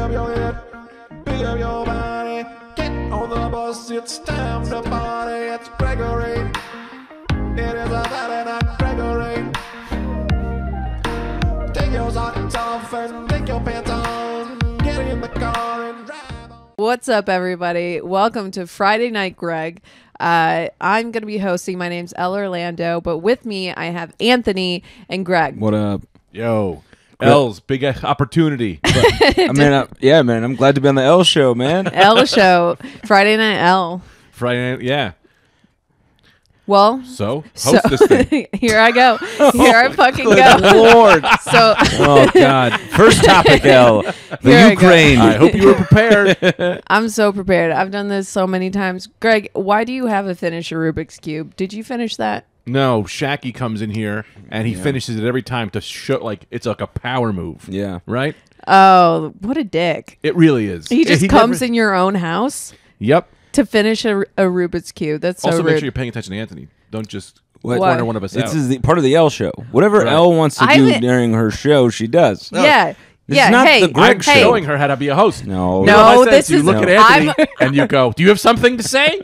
up your head, pick up your body, get on the bus, it's time to party. It's Gregory, it is a Saturday night Gregory. Take your socks off and take your pants on, get in the car and drive on. What's up, everybody? Welcome to Friday Night Greg. I'm going to be hosting. My name's Elle Orlando, but with me I have Anthony and Greg. What up? Yo, Elle's big opportunity. Yeah, man. I'm glad to be on the Elle show, man. Elle show, Friday Night Elle. Friday night, yeah. Well, So host this thing. here I go. Here I fucking go. Lord. So, Oh, God. First topic, Elle. Here The I go. Ukraine. I hope you were prepared. I'm so prepared. I've done this so many times. Greg, why do you have a finish a Rubik's Cube? Did you finish that? No, Shacky comes in here and he finishes it every time to show like it's like a power move. Yeah. Right? Oh, what a dick. It really is. He just comes in your own house Yep. to finish a Rubik's Cube. That's so Also, rude. make sure you're paying attention to Anthony. Don't just What? corner one of us This out. is the part of the Elle show. Whatever Right. Elle wants to I do haven't- during her show, she does. Yeah. This yeah. is not hey, the Greg I'm show. showing her how to be a host. No. You know what I No, said? this You is- look at Anthony and you go, "Do you have something to say?"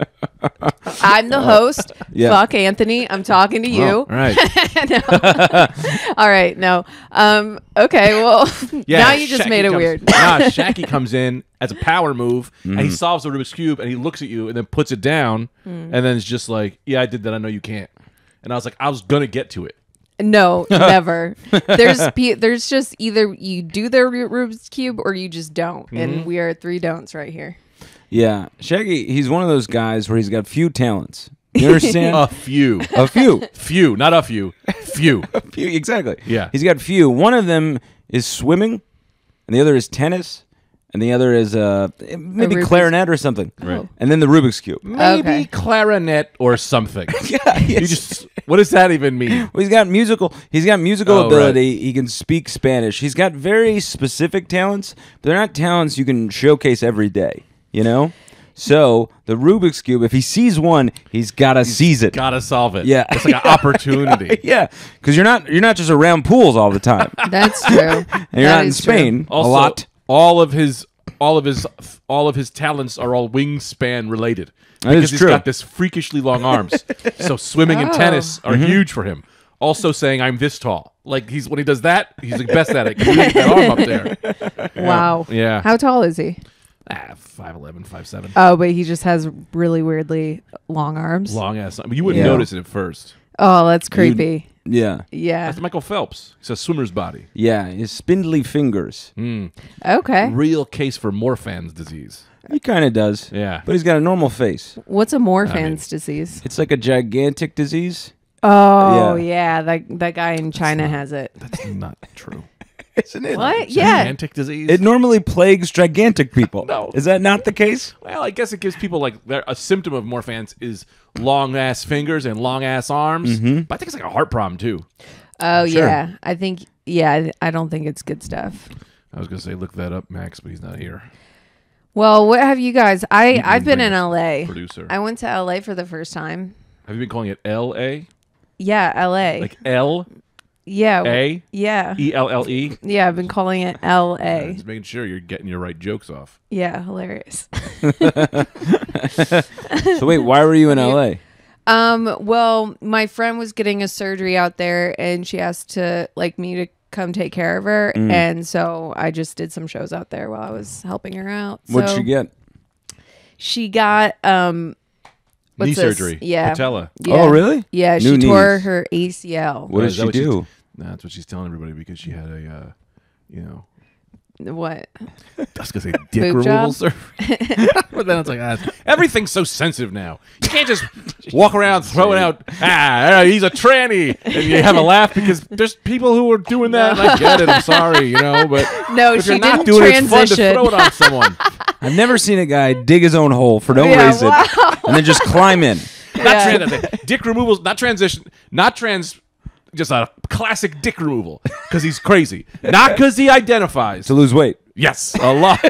I'm the host. Yeah. Fuck Anthony. I'm talking to you. Oh, all right. All right. No. Okay. Well, Yeah, now you just Shacky made it comes- weird. Nah, Shacky comes in as a power move, and he solves the Rubik's Cube, and he looks at you, and then puts it down, and then it's just like, "Yeah, I did that. I know you can't." And I was like, I was gonna get to it. No, never. There's just either you do the Rubik's Cube or you just don't, and we are three don'ts right here. Yeah. Shaggy, he's one of those guys where he's got few talents. You understand? A few, A few. not a few, few. Few, exactly. Yeah. He's got few. One of them is swimming, and the other is tennis, and the other is maybe Rubik's- clarinet or something. Right. And then the Rubik's Cube. Maybe Okay. clarinet or something. Yeah, You just, what does that even mean? Well, he's got musical Oh, ability. He can speak Spanish. He's got very specific talents, but they're not talents you can showcase every day, you know? So, the Rubik's Cube, if he sees one, he's got to seize it. Gotta solve it. Yeah. it's like an opportunity. Yeah, cuz you're not just around pools all the time. That's true. And you're That not in is true. Spain Also, a lot. all of his talents are all wingspan related. That is Because he's true. got this freakishly long arms. So swimming and tennis are huge for him. Also saying I'm this tall. Like when he does that, he's the best at it. 'Cause he has that arm up there. Wow. Yeah. How tall is he? 5'11", 5'7". Oh, but he just has really weirdly long arms. Long ass. I mean, you wouldn't Yeah. notice it at first. Oh, that's creepy. Yeah. Yeah. That's Michael Phelps. It's a swimmer's body. Yeah, his spindly fingers. Okay. Real case for Morfan's disease. He kind of does. Yeah. But he's got a normal face. What's a Morfan's disease? It's like a gigantic disease. Oh, Yeah. yeah. That guy in China has it. That's not true. Isn't it? What? Yeah. Gigantic disease. It normally plagues gigantic people. No. Is that not the case? Well, I guess it gives people like a symptom of Morfan's is long ass fingers and long ass arms. But I think it's like a heart problem too. Oh, Sure. yeah. I think, yeah, I don't think it's good stuff. I was gonna say look that up, Max, but he's not here. Well, what have you guys? I've been in LA. Producer. I went to LA for the first time. Have you been calling it L.A.? Yeah, LA. Like L yeah. A Yeah. E-L-L-E? Yeah, I've been calling it LA. Just making sure you're getting your right jokes off. Yeah, hilarious. So wait, why were you in LA? Well, my friend was getting a surgery out there and she asked me to come take care of her, and so I just did some shows out there while I was helping her out. What'd So she get? She got what's Knee this? surgery. Yeah. Patella. Yeah. Oh, really? Yeah, New she tore knees. her ACL. What did Is that she what she's- do? That's what she's telling everybody because she had a, What? I was gonna say dick Boob removal job? surgery. But then it's like, everything's so sensitive now. You can't just walk around throwing out, he's a tranny, and you have a laugh because there's people who are doing that. And I get it. I'm sorry, but No, if she you're not didn't doing it, it's fun to transition. throw it on someone. I've never seen a guy dig his own hole for no Yeah, reason wow. and then just climb in. Dick removals, not transition, not trans. Just a classic dick removal because he's crazy, not because he identifies. To lose weight. Yes, a lot.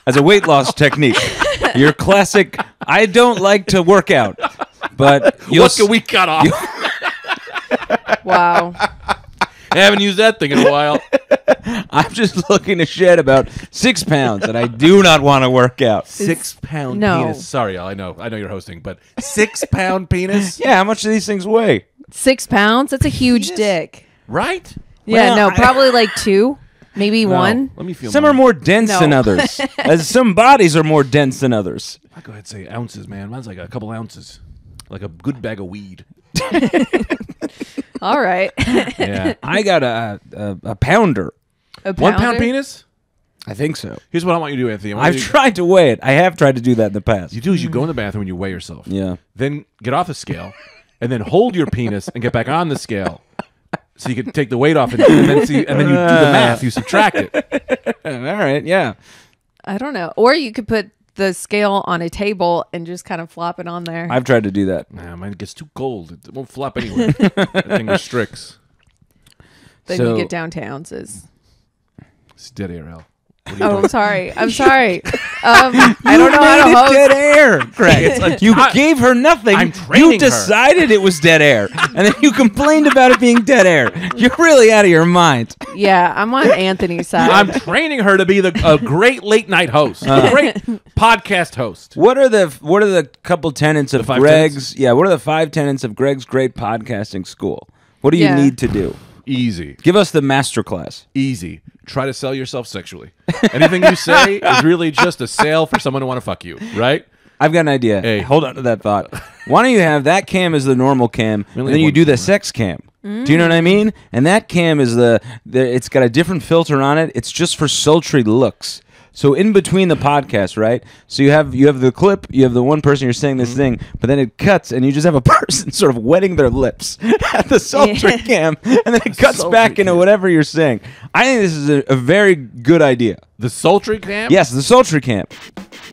As a weight loss technique. Your classic, I don't like to work out, but What can we cut off? Wow. I haven't used that thing in a while. I'm just looking to shed about 6 pounds, and I do not want to work out. 6 pound No. penis. Sorry, I know you're hosting, but 6 pound penis, Yeah, how much do these things weigh? 6 pounds? That's a huge dick. right? Yeah, Well, no, probably like 2, maybe 1. Let me feel. Some are more dense No. than others. As some bodies are more dense than others. I go ahead and say ounces, man. Mine's like a couple ounces, like a good bag of weed. All right. Yeah. I got a pounder. A 1 pound pounder? penis. I think so. Here's what I want you to do, Anthony. I want I've you to- tried to weigh it. I have tried to do that in the past. You do is you go in the bathroom and you weigh yourself. Yeah. Then get off the scale, and then hold your penis and get back on the scale, so you can take the weight off, and then you do the math. You subtract it. All right, yeah. I don't know. Or you could put the scale on a table and just kind of flop it on there. I've tried to do that. Nah, mine gets too cold. It won't flop anywhere. That thing restricts. Then So- you get down to ounces. It's dead air, Elle. What are you Oh, doing? I'm sorry. I'm sorry. I don't know how to Made it host. dead air, Craig. You gave her nothing. I'm training You her. decided it was dead air, and then you complained about it being dead air. You're really out of your mind. Yeah, I'm on Anthony's side. I'm training her to be a great late night host, a great podcast host. What are the couple tenets of 5 Greg's? Yeah, what are the 5 tenets of Greg's great podcasting school? What do you Yeah. need to do? Easy. Give us the master class. Easy. Try to sell yourself sexually. Anything you say is really just a sale for someone to want to fuck you, right? I've got an idea. Hey. Hold on to that thought. Why don't you have that cam as the normal cam, We and only then have you one do the camera. sex cam? Do you know what I mean? And that cam is it's got a different filter on it. It's just for sultry looks. So in between the podcast, right? So you have the clip, you have the one person you're saying this thing, but then it cuts and you just have a person sort of wetting their lips at the sultry Yeah. cam, and then it cuts sultry back into cam. whatever you're saying. I think this is a very good idea. The sultry cam? Yes, the sultry cam.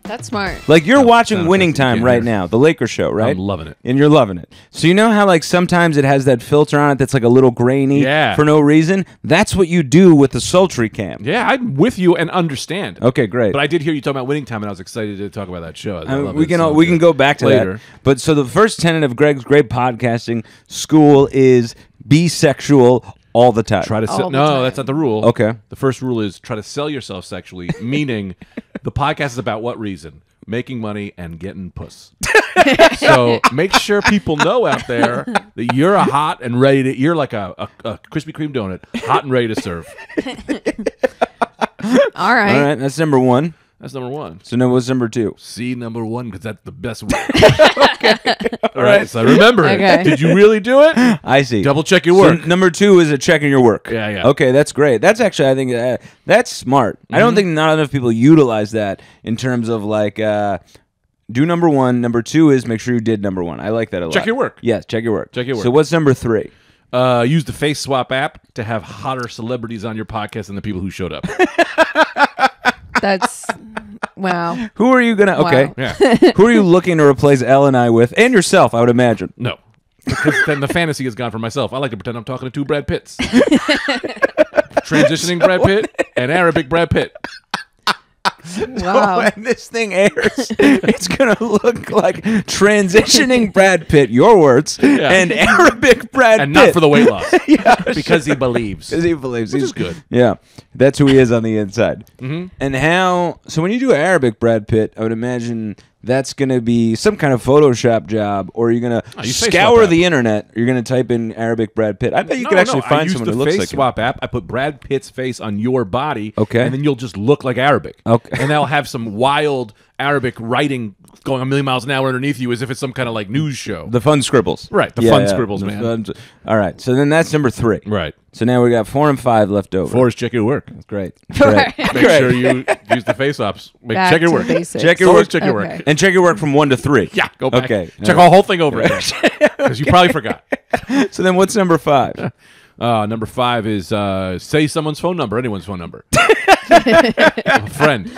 That's smart. Like you're watching sound Winning effects you Time can't right hear. now, the Lakers show, right? I'm loving it. And you're loving it. So you know how like sometimes it has that filter on it that's like a little grainy Yeah. for no reason? That's what you do with the sultry cam. Yeah, I'm with you and understand. Okay, great. But I did hear you talk about Winning Time, and I was excited to talk about that show. I love we it can so we can good. go back to later. that. But so the first tenet of Greg's great podcasting school is be sexual all the time. Try to All sell. the No, time. that's not the rule. Okay. The first rule is try to sell yourself sexually, meaning the podcast is about what reason? Making money and getting puss. So make sure people know out there that you're a hot and ready to. You're like a Krispy Kreme donut, hot and ready to serve. All right. All right, that's number 1. That's number 1. So now what's number 2? See number 1 because that's the best one. All right. So remember it. Okay. Did you really do it? I see. Double check your So work. number 2 is a checking your work. Yeah, yeah. Okay, that's great. That's actually, I think, that's smart. I don't think not enough people utilize that in terms of like, do number 1. Number 2 is make sure you did number 1. I like that a lot. Check your work. Yes, check your work. Check your work. So what's number 3? Use the Face Swap app to have hotter celebrities on your podcast than the people who showed up. That's wow. Who are you gonna? Okay, Wow. Yeah. who are you looking to replace Elle and I with, and yourself? I would imagine. No. Because then the fantasy is gone for myself. I like to pretend I'm talking to 2 Brad Pitts. Transitioning Brad Pitt and Arabic Brad Pitt. Wow. When this thing airs, it's gonna look like transitioning Brad Pitt. Your words and Arabic Brad And Pitt. not for the weight loss. Because he believes. Because he believes Which he's is good. Yeah, that's who he is on the inside. And how? So when you do Arabic Brad Pitt, I would imagine that's going to be some kind of Photoshop job, or you're going to you face scour swap the internet. You're going to type in Arabic Brad Pitt. I bet you could actually find someone who I looks use the like Face him. Swap app. I put Brad Pitt's face on your body. Okay. And then you'll just look like Arabic. Okay. And they'll have some wild Arabic writing going a million miles an hour underneath you as if it's some kind of like news show. The fun scribbles. Right, the fun scribbles, man. All right, so then that's number 3. Right. So now we got 4 and 5 left over. 4 is check your work. Great. Right. Make sure you use the face ops. Back Check your to work. basics. Check your Always work. check your Okay. work. And check your work from 1 to 3. Yeah, go back. Okay. Check the whole thing over again. Because you probably forgot. So then what's number 5? Number 5 is say someone's phone number, anyone's phone number. A friend.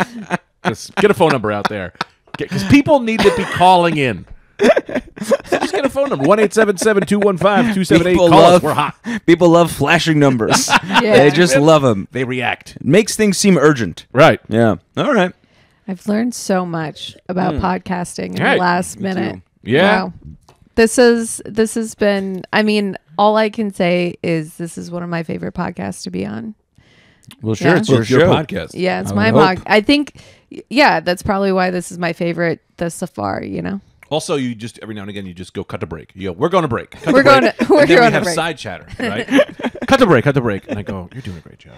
Just get a phone number out there. Because people need to be calling in. So just get a phone number. 1-877-215-278. Call us. We're hot. People love flashing numbers. Yeah. They just love them. They react. It makes things seem urgent. Right. Yeah. All right. I've learned so much about podcasting in Right. the last Me minute. too. Yeah. Wow. This has been, I mean, all I can say is this is one of my favorite podcasts to be on. Well, sure, Yeah. it's Well, your it's your show. podcast. Yeah, it's I my would mog. hope. I think, yeah, that's probably why this is my favorite, the safari, you know? Also, you just every now and again you just go cut to break. You go, we're going to break. Cut We're to break. going to- we're and then going we to have break. side chatter, right? Cut to break, and I go, you're doing a great job.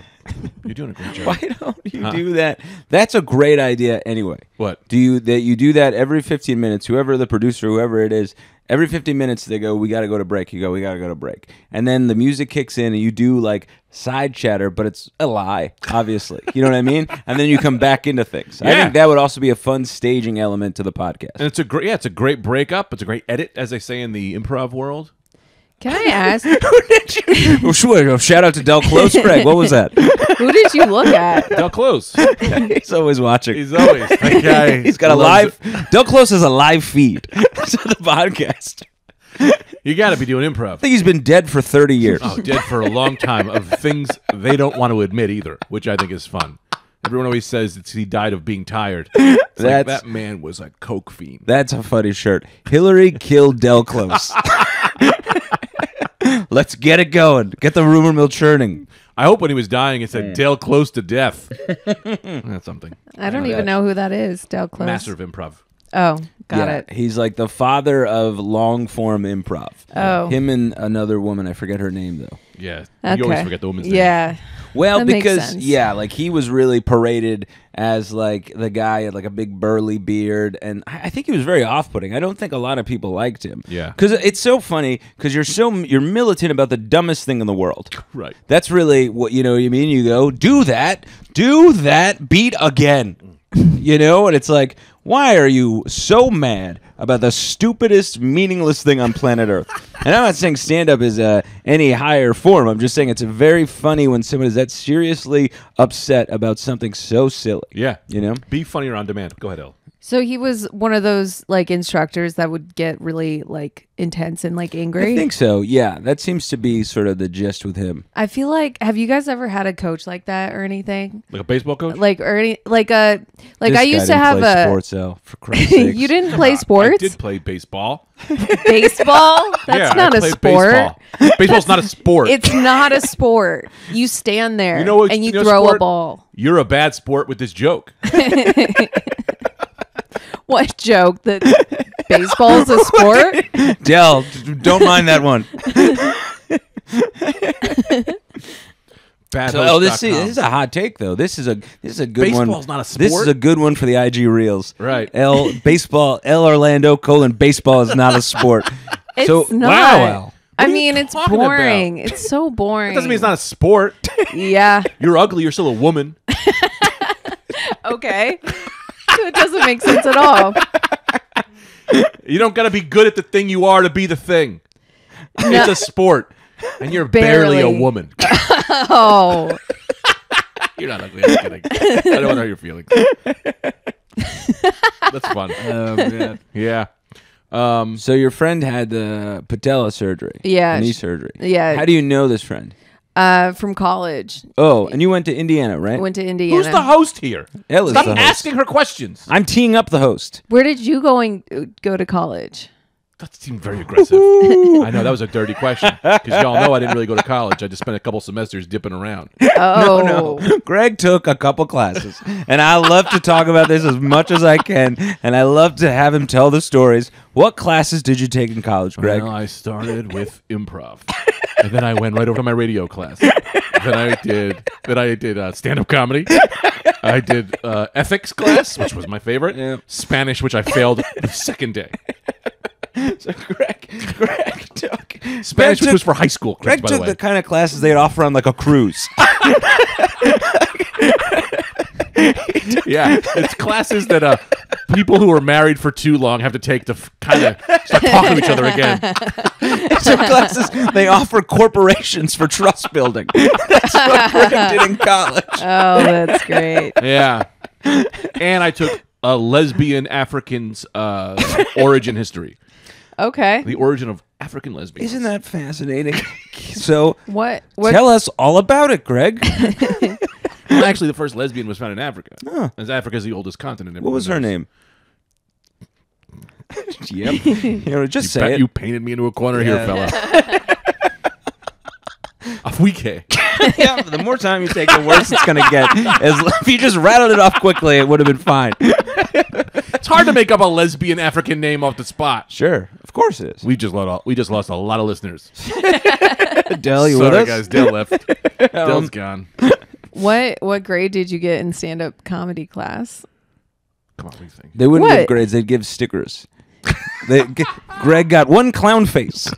You're doing a great job. Why don't you do that? That's a great idea anyway. What? You do that every 15 minutes, whoever the producer, whoever it is, every 15 minutes they go, we got to go to break. You go, we got to go to break. And then the music kicks in and you do like side chatter, but it's a lie, obviously. You know what I mean? And then you come back into things. I Yeah. think that would also be a fun staging element to the podcast. And it's a great, it's a great breakup. It's a great edit, as they say in the improv world. Can I ask, Oh, sure. Shout out to Del Close, Greg. What was that? who did you look at? Del Close. He's always watching. He's always that guy. He's got a loves live. Del Close has a live feed to the podcast. You got to be doing improv. I think he's been dead for 30 years. Oh, dead for a long time of things they don't want to admit either, which I think is fun. Everyone always says he died of being tired. It's like, That's- that man was a coke fiend. That's a funny shirt. Hillary killed Del Close. Let's get it going. Get the rumor mill churning. I hope when he was dying it said Dale close to death. That's something. I don't even know who that is, Del Close. Master of improv. Oh, got Yeah, it. He's like the father of long form improv. Oh. Him and another woman. I forget her name though. Yeah. Okay. You always forget the woman's name. Yeah. Well, That makes because sense. yeah, like he was really paraded as like the guy had like a big burly beard, and I think he was very off-putting. I don't think a lot of people liked him. Yeah. because it's so funny because you're militant about the dumbest thing in the world. Right. That's really what you know. What you mean you go do that, beat again. You know, and it's like, why are you so mad about the stupidest, meaningless thing on planet Earth? And I'm not saying stand-up is any higher form. I'm just saying it's very funny when someone is that seriously upset about something so silly. Yeah. You know? Be funnier on demand. Go ahead, Elle. So he was one of those like instructors that would get really like intense and like angry. I think so, yeah. That seems to be sort of the gist with him. I feel like, have you guys ever had a coach like that or anything? Like a baseball coach? Like or any, like a like This I guy used to didn't have play a sports, Al, for Christ's sakes. you didn't play sports? I did play baseball. Baseball? That's Yeah, not I a played sport. Baseball. Baseball's not a sport. It's not a sport. You stand there You know what- and you you know throw a sport? ball. You're a bad sport with this joke. What joke that baseball's a sport? Del, don't mind that one. So, this is a hot take, though. This is a good one. Baseball's not a This is sport? a good one for the IG reels. Right. Elle Orlando : baseball is not a sport. It's so not. wow, Al. I are you mean, it's talking about? boring. It's so boring. That doesn't mean it's not a sport. Yeah. You're ugly. You're still a woman. Okay. It doesn't make sense at all. You don't got to be good at the thing you are to be the thing. It's a sport. And you're barely a Barely. woman. Oh. You're not ugly. I'm kidding. I don't want to hurt your feelings. That's fun. Oh, man. Yeah. So your friend had the patella surgery. Yeah. Knee surgery. Yeah. How do you know this friend? From college. Oh, and you went to Indiana, right? Went to Indiana. Who's the host here? Elle is Stop the host. asking her questions. I'm teeing up the host. Where did you go to college? That seemed very aggressive. I know, that was a dirty question. Because y'all know I didn't really go to college. I just spent a couple semesters dipping around. Oh. No. Greg took a couple classes, and I love to talk about this as much as I can, and I love to have him tell the stories. What classes did you take in college, Greg? Well, I started with improv. And then I went right over to my radio class. Then I did stand-up comedy. I did ethics class, which was my favorite. Yeah. Spanish, which I failed the second day. So Greg took Spanish, which was for high school. Greg by the took way. the kind of classes they'd offer on like a cruise. Yeah, it's classes that people who are married for too long have to take to kind of start talking to each other again. Some classes they offer corporations for trust building. That's what Greg did in college. Oh, that's great. Yeah, and I took a lesbian African's origin history. Okay. The origin of African lesbians. Isn't that fascinating? So What? tell us all about it, Greg. Well, actually, the first lesbian was found in Africa. Huh. As Africa is the oldest continent. What was her everyone name? Yep. You know, just knows. say it. You painted me into a corner Yeah. here, fella. Afuike. Yeah, the more time you take, the worse it's going to get. If you just rattled it off quickly, it would have been fine. It's hard to make up a lesbian African name off the spot. Sure, of course it is. We just lost a lot of listeners. Dell, you Sorry, with us? guys. Dell left. Dell's gone. What grade did you get in stand-up comedy class? Come on, what do you think? They wouldn't What? give grades; they'd give stickers. Greg got 1 clown face.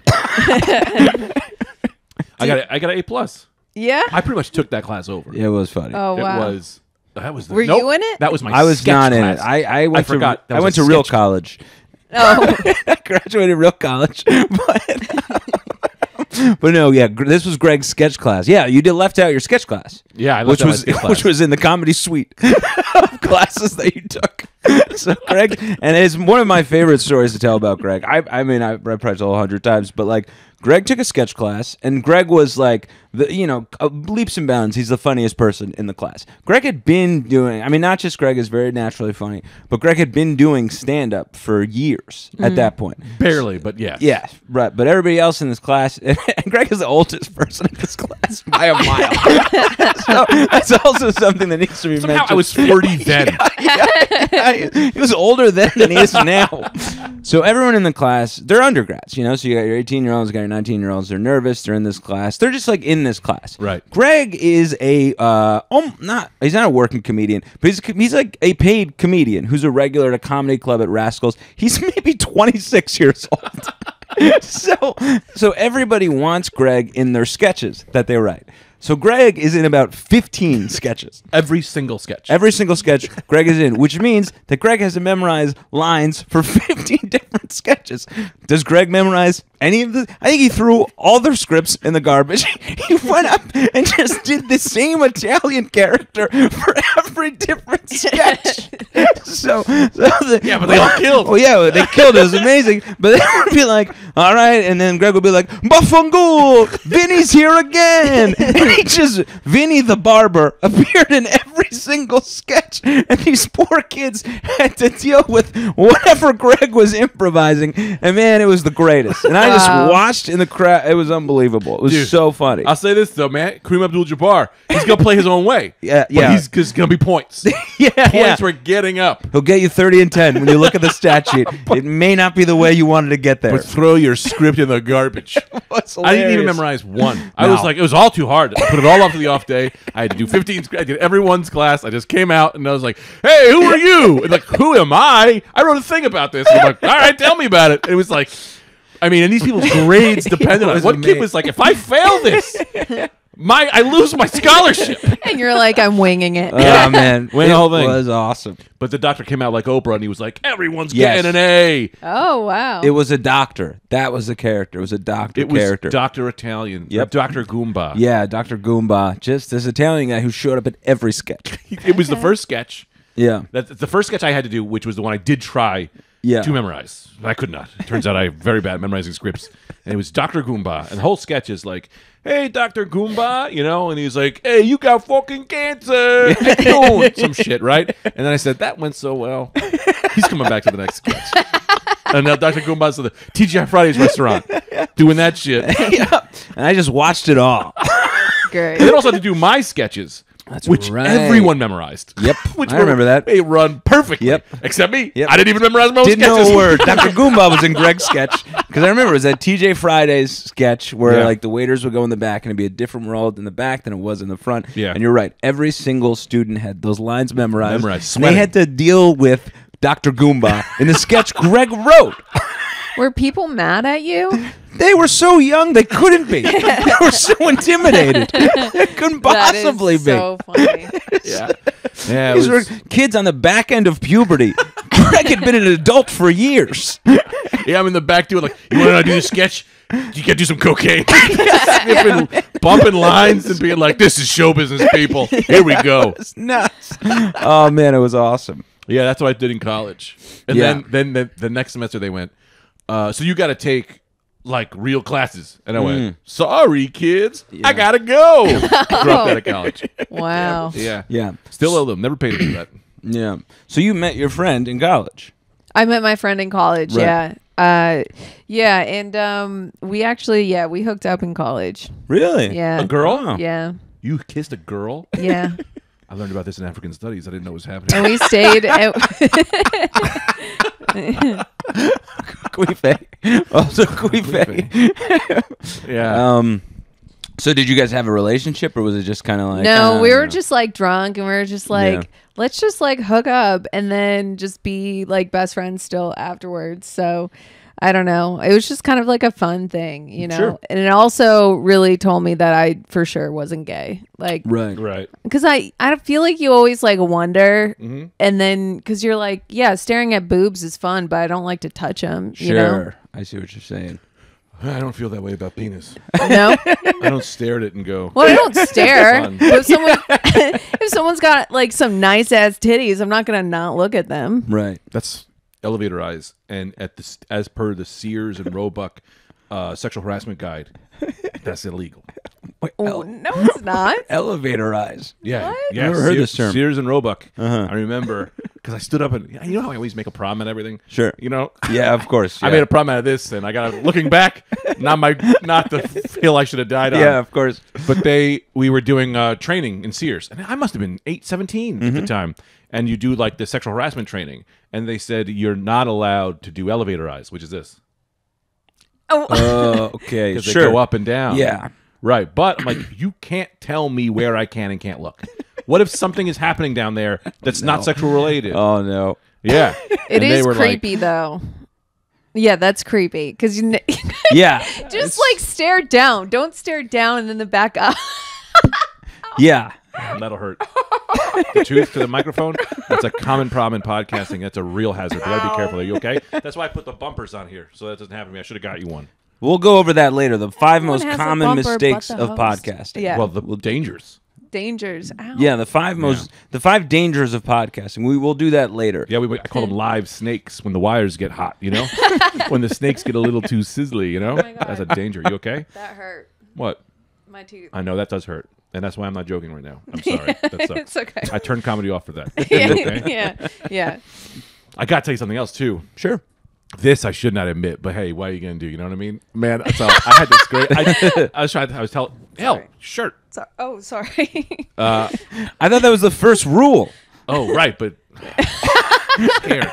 I got an A+. Yeah. I pretty much took that class over. It was funny. Oh wow. It was. That was. Were you in it? That was my. I was sketch not in class. it. I went to forgot. That I was went a to real sketch college. Oh. I graduated real college, but no, yeah, this was Greg's sketch class. Yeah, you did left out your sketch class. Yeah, I which left out my was sketch class. which was in the comedy suite of classes that you took. So Greg, and it's one of my favorite stories to tell about Greg. I mean, I probably told 100 times, but like Greg took a sketch class, and Greg was like, leaps and bounds. He's the funniest person in the class. Greg had been doing, I mean, not just Greg is very naturally funny, but Greg had been doing stand-up for years at that point. Barely, but yes. Yeah, right. But everybody else in this class, and Greg is the oldest person in this class by a mile. So that's also something that needs to be Somehow mentioned. I was 40 then. Yeah, he was older then than he is now. So everyone in the class, they're undergrads, So you got your 18-year-olds, you got your 19-year-olds. They're nervous. They're in this class. They're just like in this class. Right. Greg is he's not a working comedian, but he's like a paid comedian who's a regular at a comedy club at Rascals. He's maybe 26 years old. So everybody wants Greg in their sketches that they write. So Greg is in about 15 sketches. Every single sketch. Every single sketch Greg is in, which means that Greg has to memorize lines for 15 different sketches. Does Greg memorize any of the? I think he threw all their scripts in the garbage. He went up and just did the same Italian character for every different sketch. Yeah, but they all killed. Oh yeah, they killed. It was amazing. But they would be like, all right, and then Greg would be like, Bafangul, Vinny's here again. Vinny the barber appeared in every single sketch, and these poor kids had to deal with whatever Greg was improvising. And man, it was the greatest. And I just watched in the crowd. It was unbelievable. It was so funny. I'll say this though, man. Kareem Abdul-Jabbar, he's gonna play his own way. Yeah. But he's just gonna be points. Points for getting up. He'll get you 30 and 10 when you look at the stat sheet. It may not be the way you wanted to get there. But throw your script in the garbage. I didn't even memorize one. I was like, it was all too hard. I put it all off to the off day. I had to do 15. I did everyone's class. I just came out and I was like, "Hey, who are you?" And like, "Who am I?" I wrote a thing about this. And I'm like, "All right, tell me about it." And it was like, I mean, and these people's grades depended on it. One kid was like, "If I fail this, I lose my scholarship." And you're like, I'm winging it. Oh man, Win the whole thing. It was awesome. But the doctor came out like Oprah, and he was like, "Everyone's Yes. getting an A." Oh wow. It was a doctor. That was the character. It was a doctor It was character. Dr. Italian. Yep. Dr. Goomba. Yeah, Dr. Goomba. Just this Italian guy who showed up at every sketch. It was the first sketch. Yeah. That's the first sketch I had to do, which was the one I did try to memorize. I could not. It turns out I'm very bad at memorizing scripts. And it was Dr. Goomba. And the whole sketch is like, "Hey, Dr. Goomba," and he's like, "Hey, you got fucking cancer." Some shit, right? And then I said, "That went so well." He's coming back to the next sketch. And now Dr. Goomba's at the TGI Fridays restaurant doing that shit. Yeah. And I just watched it all. Great. And then also had to do my sketches. Which right. everyone memorized. Yep, Which I remember that. They run perfectly. Yep. Except me. Yep. I didn't even memorize my own Didn't sketches. know a word. Dr. Goomba was in Greg's sketch because I remember it was that TJ Fridays sketch where like the waiters would go in the back and it'd be a different world in the back than it was in the front. Yeah. And you're right. Every single student had those lines memorized. And they Sweating. had to deal with Dr. Goomba in the sketch Greg wrote. Were people mad at you? They were so young they couldn't be. They were so intimidated. They couldn't possibly be. So funny. Yeah. Yeah. These were kids on the back end of puberty. Greg had been an adult for years. Yeah, I'm in the back doing like, "You want to do the sketch? You got to do some cocaine." Sniffing, bumping lines and being like, "This is show business, people. Here we go." It's nuts. Oh, man, it was awesome. Yeah, that's what I did in college. And Yeah. then the next semester they went, "So you got to take like real classes." And I went, "Sorry, kids. I got to go." Dropped out of college. Wow. Yeah. Yeah. Still owe them. Never paid them for that. Yeah. So you met your friend in college. I met my friend in college. Right. Yeah. And we actually, we hooked up in college. Really? Yeah. A girl? Oh. Yeah. You kissed a girl? Yeah. I learned about this in African studies. I didn't know it was happening. And we stayed at Queefe. Also Queefe. Yeah. So did you guys have a relationship, or was it just kind of like? No, we were just like drunk, and we were just like, Yeah. let's just like hook up and then just be like best friends still afterwards. So I don't know. It was just kind of like a fun thing, you know? Sure. And it also really told me that I for sure wasn't gay. Like, Right. because I feel like you always like wonder, Mm-hmm. and then because you're like, yeah, staring at boobs is fun, but I don't like to touch them. Sure. You know? I see what you're saying. I don't feel that way about penis. No. I don't stare at it and go. Well, I don't stare. Fun. But if someone's got like some nice ass titties, I'm not gonna not look at them. Right. That's elevator eyes, and as per the Sears and Roebuck sexual harassment guide, that's illegal. Oh, no, it's not. Elevator eyes. Yeah, What? yeah. Never heard Sears, this term. Sears and Roebuck. Uh-huh. I remember because I stood up and you know how I always make a problem and everything. Sure. You know. Yeah, of course. I yeah. made a problem out of this, and I got looking back, not the hill I should have died on. Yeah, of course. But we were doing training in Sears, and I must have been 17 at the time. And you do like the sexual harassment training, and they said you're not allowed to do elevator eyes, which is this Oh, Okay. because Sure. they go up and down. Yeah. right. But I'm like, you can't tell me where I can and can't look. What if something is happening down there that's not sexual related? Oh no. Yeah, it And they is were like, creepy though. Yeah, that's creepy because you Yeah. just like stare down. Don't stare down and then the back up. Yeah. That'll hurt. The tooth to the microphone. That's a common problem in podcasting. That's a real hazard. You gotta be careful. Are you okay? That's why I put the bumpers on here so that doesn't happen to me. I should have got you one. We'll go over that later. The 5 Everyone most has a common bumper but mistakes the of host. podcasting. Yeah. Well, the dangers. Dangers. Ow. Yeah, the 5 dangers of podcasting. We will do that later. Yeah, I call them live snakes when the wires get hot, you know? When the snakes get a little too sizzly, you know? my God. That's a danger. You okay? That hurt What? my tooth. I know that does hurt. And that's why I'm not joking right now. I'm sorry. That sucks. It's okay. I turned comedy off for that. Okay? Yeah. I got to tell you something else, too. Sure. This I should not admit, but hey, what are you going to do? You know what I mean? Man, that's all. I had this great... I was telling... Elle, shirt. Sorry. I thought that was the first rule. Oh, right, but... I'm scared.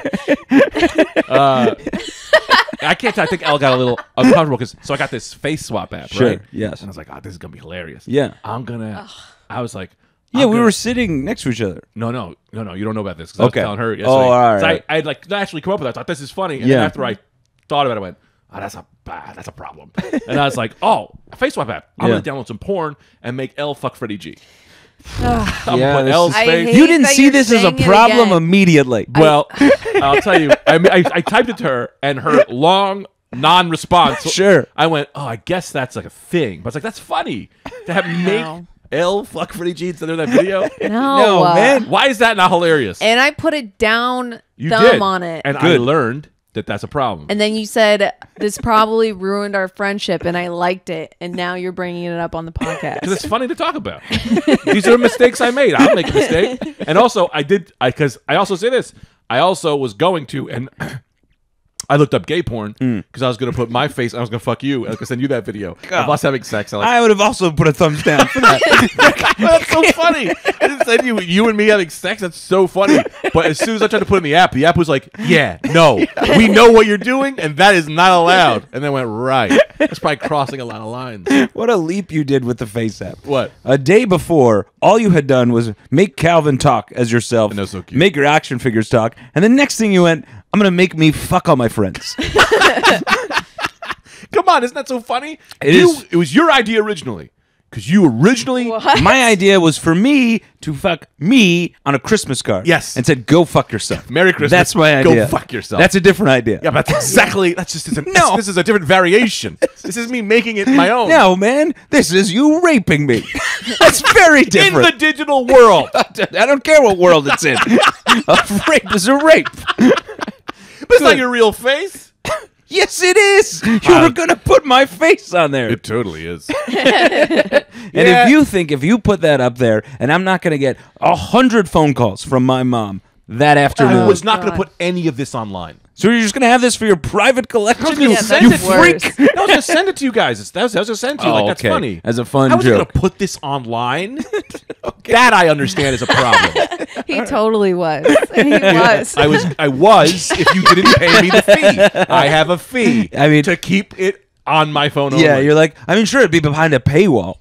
I can't tell. I think Elle got a little uncomfortable because... So I got this face swap app, Sure, right? yes. And I was like, oh, this is going to be hilarious. Yeah. I'm going to... I was like... Yeah, we were sitting next to each other. No. You don't know about this. 'Cause I was Okay. telling her yesterday. Oh, all right. 'Cause I had like naturally come up with it. I thought this is funny. And Yeah. then after I thought about it, I went, oh, that's a problem. And I was like, oh, a face swap app. I'm Yeah. gonna download some porn and make Elle fuck Freddie G. Yeah, Put this Elle's is- I face. hate You didn't that see you're this as a saying it problem again. immediately. Well, I'll tell you. I typed it to her, and her long non-response. Sure. I went, oh, I guess that's like a thing. But it's like that's funny to have make Elle fuck Freddie G instead of that video. No, man. Why is that not hilarious? And I put a down You thumb did. on it. And I Good. learned that that's a problem. And then you said this probably ruined our friendship, and I liked it. And now you're bringing it up on the Because podcast. it's funny to talk about. These are mistakes I made. I'll make a mistake. And also, because I also say this. I also was going to, and I looked up gay porn because I was going to put my face, I was going to fuck you, and I was going to send you that video of us having sex. I would have also put a thumbs down for that. That's so funny. I didn't send you and me having sex. That's so funny. But as soon as I tried to put it in the app was like, yeah, no, we know what you're doing, and that is not allowed. And then went, right. That's probably crossing a lot of lines. What a leap you did with the face app. What? A day before, all you had done was make Calvin talk as yourself. I know, so cute. Make your action figures talk. And the next thing you went, I'm going to make me fuck all my friends. Come on, isn't that so funny? It is. It was your idea originally. Because you originally... My idea was for me to fuck me on a Christmas card. Yes. And said, go fuck yourself. Merry Christmas. That's my Go idea. fuck yourself. That's a different idea. Yeah, but that's exactly... That's just... No. This is a different variation. This is me making it my own. No, man. This is you raping me. That's very In different. the digital world. I don't care what world it's in. A rape is a rape. But it's not your real face. Yes, it is. You were going to put my face on there. It totally is. And if you put that up there, and I'm not going to get 100 phone calls from my mom that afternoon. I was not going to God. put any of this online. So you're just gonna have this for your private collection? gonna Yeah, send that's it- worse. I was going to send it to you guys. I was going to send it to you. Oh, Like, that's okay. funny. As a fun I was going joke. to put this online. That I understand is a problem. He totally was. He was. I was. If you didn't pay me the fee, I have a fee. I mean- to keep it on my phone. Yeah, only. you're like, I mean, sure, it'd be behind a paywall.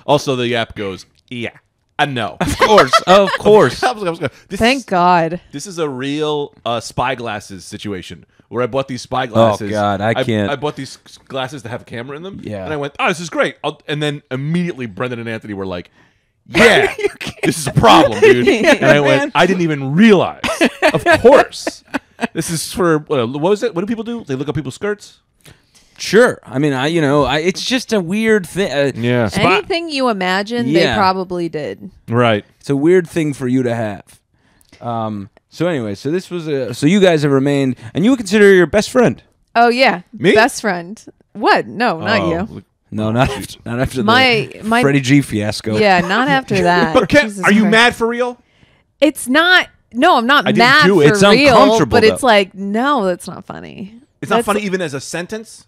Also, the app goes, yeah, and no. Of course. I was gonna- Thank God. This is a real spy glasses situation where I bought these spy glasses. Oh, God, I can't. I bought these glasses that have a camera in them. Yeah. And I went, oh, this is great. And then immediately Brendan and Anthony were like, yeah, this is a problem, dude. And I went, I didn't even realize. Of course. This is for, what was it? What do people do? They look up people's skirts? Sure. I mean, it's just a weird thing. Yeah. Anything you imagine, Yeah. they probably did. Right. It's a weird thing for you to have. So anyway, so this was so you guys have remained, and you would consider your best friend. Oh yeah, Me? best friend. What? No, not Oh, you. look- No, not after My Freddie G fiasco. Yeah, not after that. But Jesus are you Christ. mad for real? It's not. No, I'm not I didn't mad do it. for It's real. uncomfortable, But it's though. like, no, that's not funny. It's not That's- funny even as a sentence?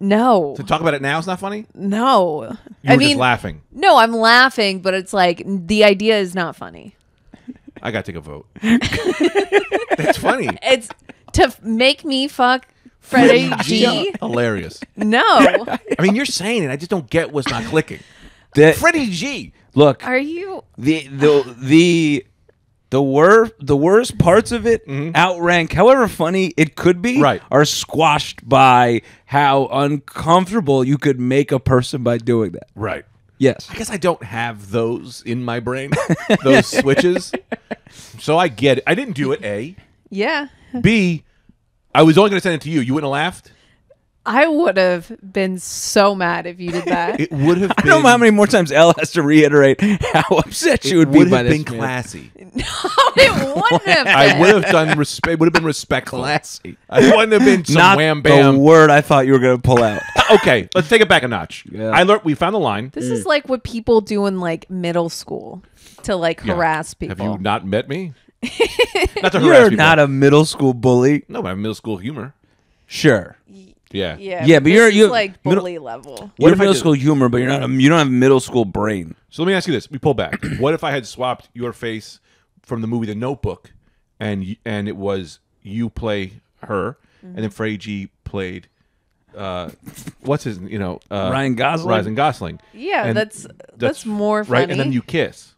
No, To talk about it now is not funny? no. You I were mean, just laughing. no, I'm laughing, but it's like the idea is not funny. I got to take a vote. That's funny. It's to make me fuck Freddie G. Hilarious. No, I mean, you're saying it. I just don't get what's not clicking. That- Freddie G. Look, are you? the worst parts of it outrank however funny it could be. Right. Are squashed by how uncomfortable you could make a person by doing that. Right. Yes. I guess I don't have those in my brain, those switches. So I get it. I didn't do it, A. Yeah, B, I was only going to send it to you. You wouldn't have laughed? I would have been so mad if you did that. It would have I been. don't know how many more times Elle has to reiterate how upset she It would be would by have this been man. classy. No, it wouldn't have been. I would have done respect. Would have been respectful. Classy. I wouldn't have been some Not wham the bam. word I thought you were going to pull out. Okay, let's take it back a notch. Yeah. I learned. We found the line. This is like what people do in like middle school to like Yeah. harass people. Have you not met me? Not to harass You're people. not a middle school bully. No, I have middle school humor. Sure. Yeah. Yeah, but this you're- is you're like middle- bully level. You're if I middle did- school humor, but you don't have middle school brain. So let me ask you this: we pull back. What if I had swapped your face from the movie The Notebook, and it was you play her, and then Freddie G played, what's his, Ryan Gosling? Ryan Gosling. Yeah, And that's more funny. right, and then you kiss.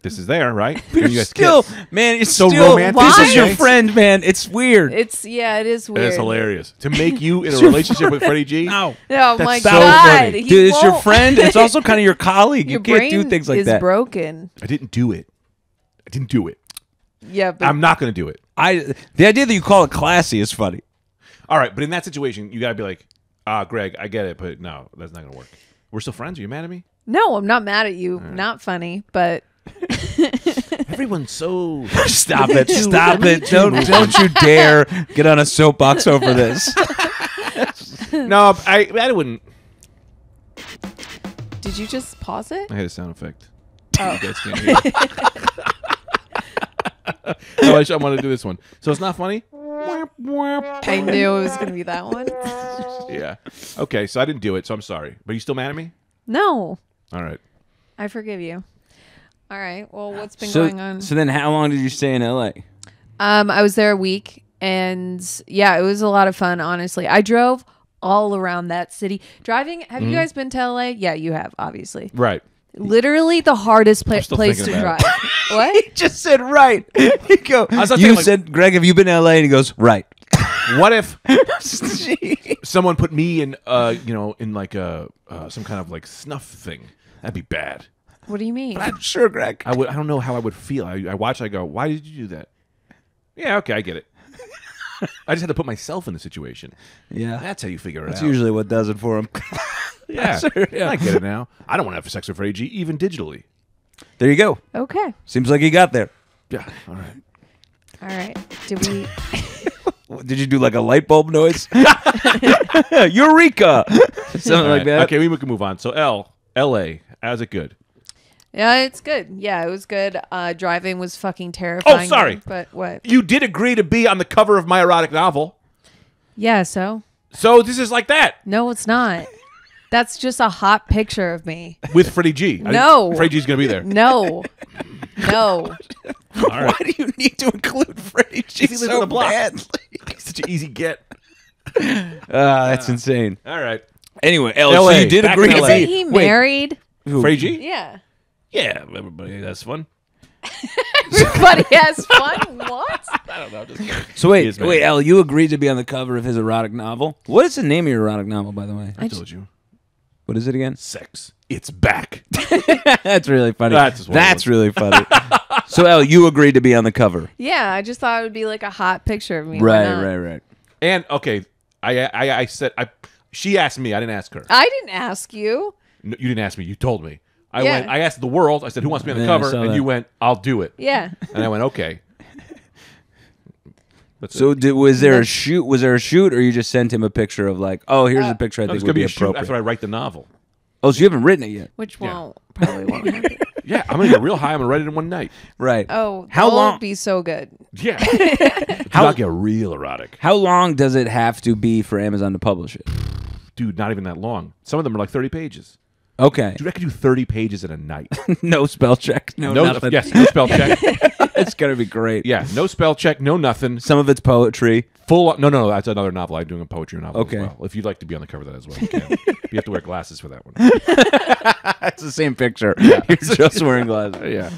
This is there, right? And you guys Still, kiss. man, it's So still romantic. This is your Why? friend, man. It's weird. it is weird. That's hilarious. To make you in a relationship with Freddie G. No. Oh That's my so god, funny. he Dude, it's your won't- friend. It's also kind of your colleague. You Your can't brain do things like is that. broken. I didn't do it. Yeah, but I'm not going to do it. The idea that you call it classy is funny. All right, but in that situation, you got to be like, Greg, I get it, but no, that's not going to work. We're still friends. Are you mad at me? no, I'm not mad at you. Not funny, but Everyone's so. Stop it. Stop it. Don't you dare get on a soapbox over this. No, I wouldn't. did you just pause it? I had a sound effect. Oh. You guys can't hear it. No, I want to do this one. So it's not funny? I knew it was gonna be that one. Yeah. Okay, so I didn't do it, so I'm sorry. But are you still mad at me? No, All right. I forgive you. All right. Well, what's been going on? So then how long did you stay in LA? I was there a week, and yeah, it was a lot of fun. Honestly, I drove all around that city. Driving. Have you guys been to LA? Yeah, you have, obviously. Right. Literally the hardest still place to thinking drive. about What? Just said right. You go. was not You saying, like- said, Greg, have you been to LA? And he goes, right. What if someone put me in, in like a some kind of like snuff thing? That'd be bad. What do you mean? I'm sure, Greg. I don't know how I would feel. I watch. I go, why did you do that? Yeah. Okay, I get it. I just had to put myself in the situation. Yeah. That's how you figure it That's out. usually what does it for him. Yeah. Sure, yeah. I get it now. I don't want to have sex with Freddie G, even digitally. There you go. Okay. Seems like he got there. Yeah. All right. All right. Did we? Did you do like a light bulb noise? Eureka! Something like that. Okay, we can move on. So Elle A, how's it good? Yeah, it's good. Yeah, it was good. Driving was fucking terrifying. Oh, sorry. But what? You did agree to be on the cover of my erotic novel. Yeah, so? So this is like that. No, it's not. That's just a hot picture of me. With Freddie G. No. Freddie G's going to be there. No. No. Why do you need to include Freddie G He lives on so the block. badly? Such an easy get. That's insane. All right. Anyway, Elle, LA, so you did back agree in to LA. Isn't be. he Wait, married? who? Freddie G? Yeah. Yeah, everybody, that's fun. Everybody has fun. What? I don't know. Just kidding. So He is wait, married. Elle, you agreed to be on the cover of his erotic novel. What is the name of your erotic novel, by the way? I told you. What is it again? Sex. It's back. That's really funny. That's just what it was. really funny. So, Elle, you agreed to be on the cover. Yeah, I just thought it would be like a hot picture of me. Why not? Right. And, okay, I said, she asked me. I didn't ask her. I didn't ask you. No, you didn't ask me. You told me. Yeah. I asked the world. I said, who wants to be on the Yeah, I cover? saw And that. you went, I'll do it. Yeah. And I went, okay. That's So, it. was there a shoot? Was there a shoot, or you just sent him a picture of like, oh, here's a picture I No, think it's would going to be be a shoot appropriate? after I write the novel. Oh, so you haven't written it yet? Which Yeah. probably won't happen. Yeah, I'm going to get real high. I'm going to write it in one night. Right. Oh, How that long? would be so good. Yeah. It's not get real erotic. How long does it have to be for Amazon to publish it? Dude, not even that long. Some of them are like 30 pages. Okay. Dude, I could do 30 pages in a night. No spell check. No, nothing. Yes, no spell check. It's gonna be great. Yeah, no spell check, no nothing. Some of it's poetry. Full. No, that's another novel. I'm doing a poetry novel Okay. as well. If you'd like to be on the cover of that as well, you can. You have to wear glasses for that one. It's the same picture. You're just wearing glasses. Yeah.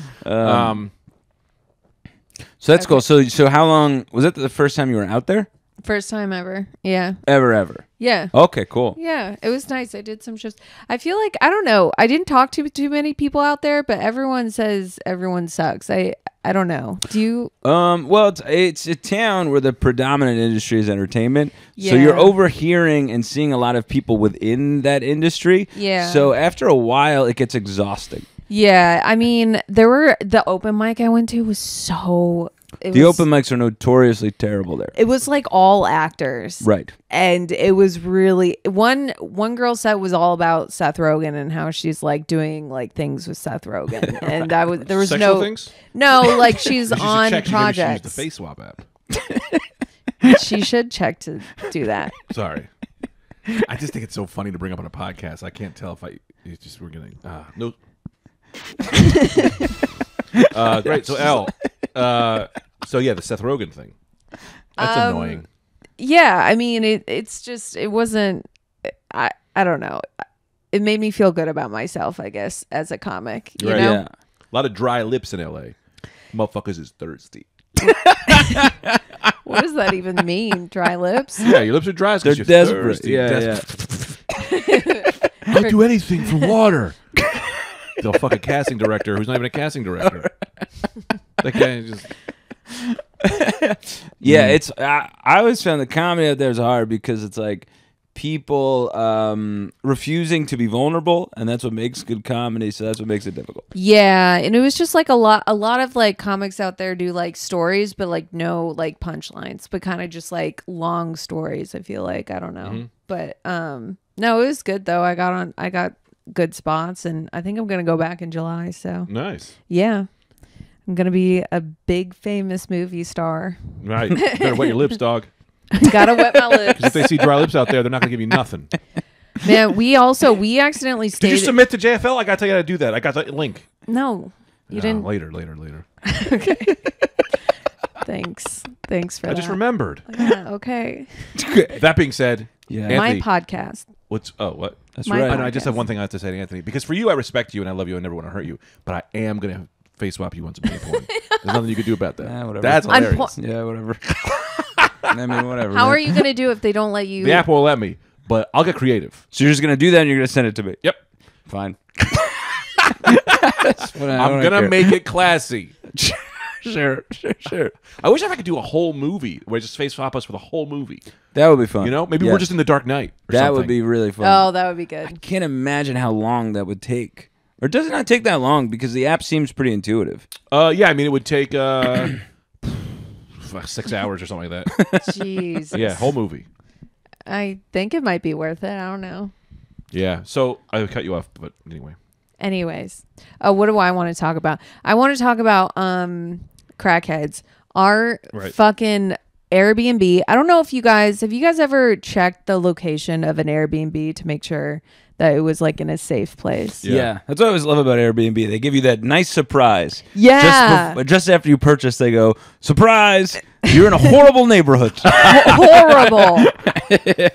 So that's cool. So how long was it? The first time you were out there? First time ever. Yeah. Ever? Yeah. Okay, cool. Yeah, it was nice. I did some shows. I feel like I don't know. I didn't talk to too many people out there, but everyone says everyone sucks. I don't know. Do you? Well, it's a town where the predominant industry is entertainment. So Yeah. you're overhearing and seeing a lot of people within that industry. Yeah. So after a while, it gets exhausting. Yeah, I mean, the open mic I went to was so. The open mics are notoriously terrible there. It was like all actors, Right. and it was really one girl set was all about Seth Rogen and how she's like doing like things with Seth Rogen, and there was Sexual no things? no like she's You should on check. Maybe she used the projects. face swap app. She should check to do that. Sorry. I just think it's so funny to bring up on a podcast. I can't tell if it's just we're getting no. Great. So Elle. So yeah, the Seth Rogen thing. That's annoying. Yeah, I mean it's just it wasn't. I don't know. It made me feel good about myself, I guess, as a comic. You Right. know. Yeah. A lot of dry lips in LA. Motherfuckers is thirsty. What does that even mean? Dry lips? Yeah, your lips are dry They're because you're desperate. thirsty. Yeah. I'll do anything for water. They'll fuck a casting director who's not even a casting director. That guy just. Yeah, it's. I always found the comedy out there is hard because it's like people refusing to be vulnerable, and that's what makes good comedy. So that's what makes it difficult. Yeah, and it was just like a lot of like comics out there do like stories, but like no like punchlines, but kind of just like long stories. I feel like I don't know, but no, it was good though. I got good spots, and I think I'm gonna go back in July. So Nice. yeah, I'm gonna be a big famous movie star. Right. Better wet your lips, dog. Gotta wet my lips. Because if they see dry lips out there, they're not going to give you nothing. Man, we accidentally Did stayed. you submit to JFL? I got to tell you how to do that. I got the link. No, you didn't. Later. Thanks for I that. just remembered. Yeah, okay. That being said, Yeah. Anthony, My podcast. what? That's My right. I just have podcast. one thing I have to say to Anthony. Because for you, I respect you and I love you. I never want to hurt you. But I am going to face swap you on some porn. There's nothing you can do about that. Whatever. That's I'm hilarious. Yeah, whatever. I mean, whatever. How man. are you gonna do if they don't let you? The app won't let me, but I'll get creative. So you're just gonna do that, and you're gonna send it to me. Yep. Fine. I'm going to make it classy. Sure. I wish I could do a whole movie where I just face swap us for the whole movie. That would be fun. You know, maybe Yeah. we're just in the Dark Knight. Or That something. would be really fun. Oh, that would be good. Can't imagine how long that would take. Or does it not take that long? Because the app seems pretty intuitive. Yeah, I mean, it would take 6 hours or something like that. Jeez. Yeah, whole movie. I think it might be worth it. I don't know. Yeah. So I cut you off, but anyway. Anyways, what do I want to talk about? I want to talk about crackheads. Our fucking Airbnb. I don't know if have you guys ever checked the location of an Airbnb to make sure that it was like in a safe place? Yeah. That's what I always love about Airbnb. They give you that nice surprise. Yeah. Just after you purchase, they go, surprise, you're in a horrible neighborhood. Horrible.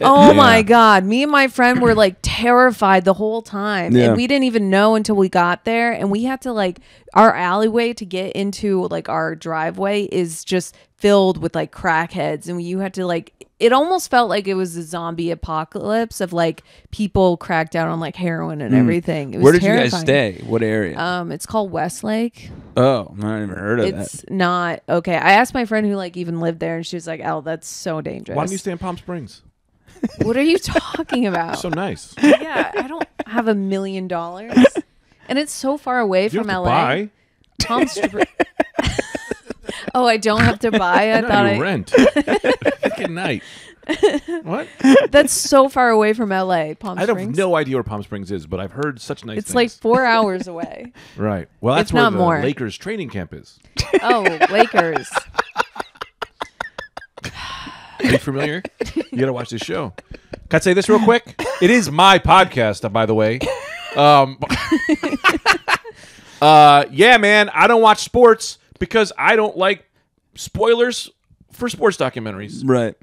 Oh my God. Me and my friend were like terrified the whole time. Yeah. And we didn't even know until we got there. And we had to like, our alleyway to get into like our driveway is just filled with like crackheads. And you had to like, it almost felt like it was a zombie apocalypse of like people cracked down on like heroin and everything. It was Where did terrifying. you guys stay? What area? It's called Westlake. Oh, I haven't even heard of It's that. not okay. I asked my friend who like even lived there, and she was like, "Elle, that's so dangerous." Why don't you stay in Palm Springs? What are you talking about? So nice. Yeah, I don't have $1 million, and it's so far away You from don't have LA. to buy. Palm Springs. Oh, I don't have to buy. I No, thought you I. rent. Good night. What? That's so far away from LA. Palm I Springs. have no idea where Palm Springs is, but I've heard such nice It's things. like 4 hours away. Right. Well, that's If where not the more. Lakers training camp is. Oh, Lakers. Are you familiar? You gotta watch this show. Can I say this real quick? It is my podcast, by the way. Yeah, man. I don't watch sports because I don't like spoilers for sports documentaries. Right.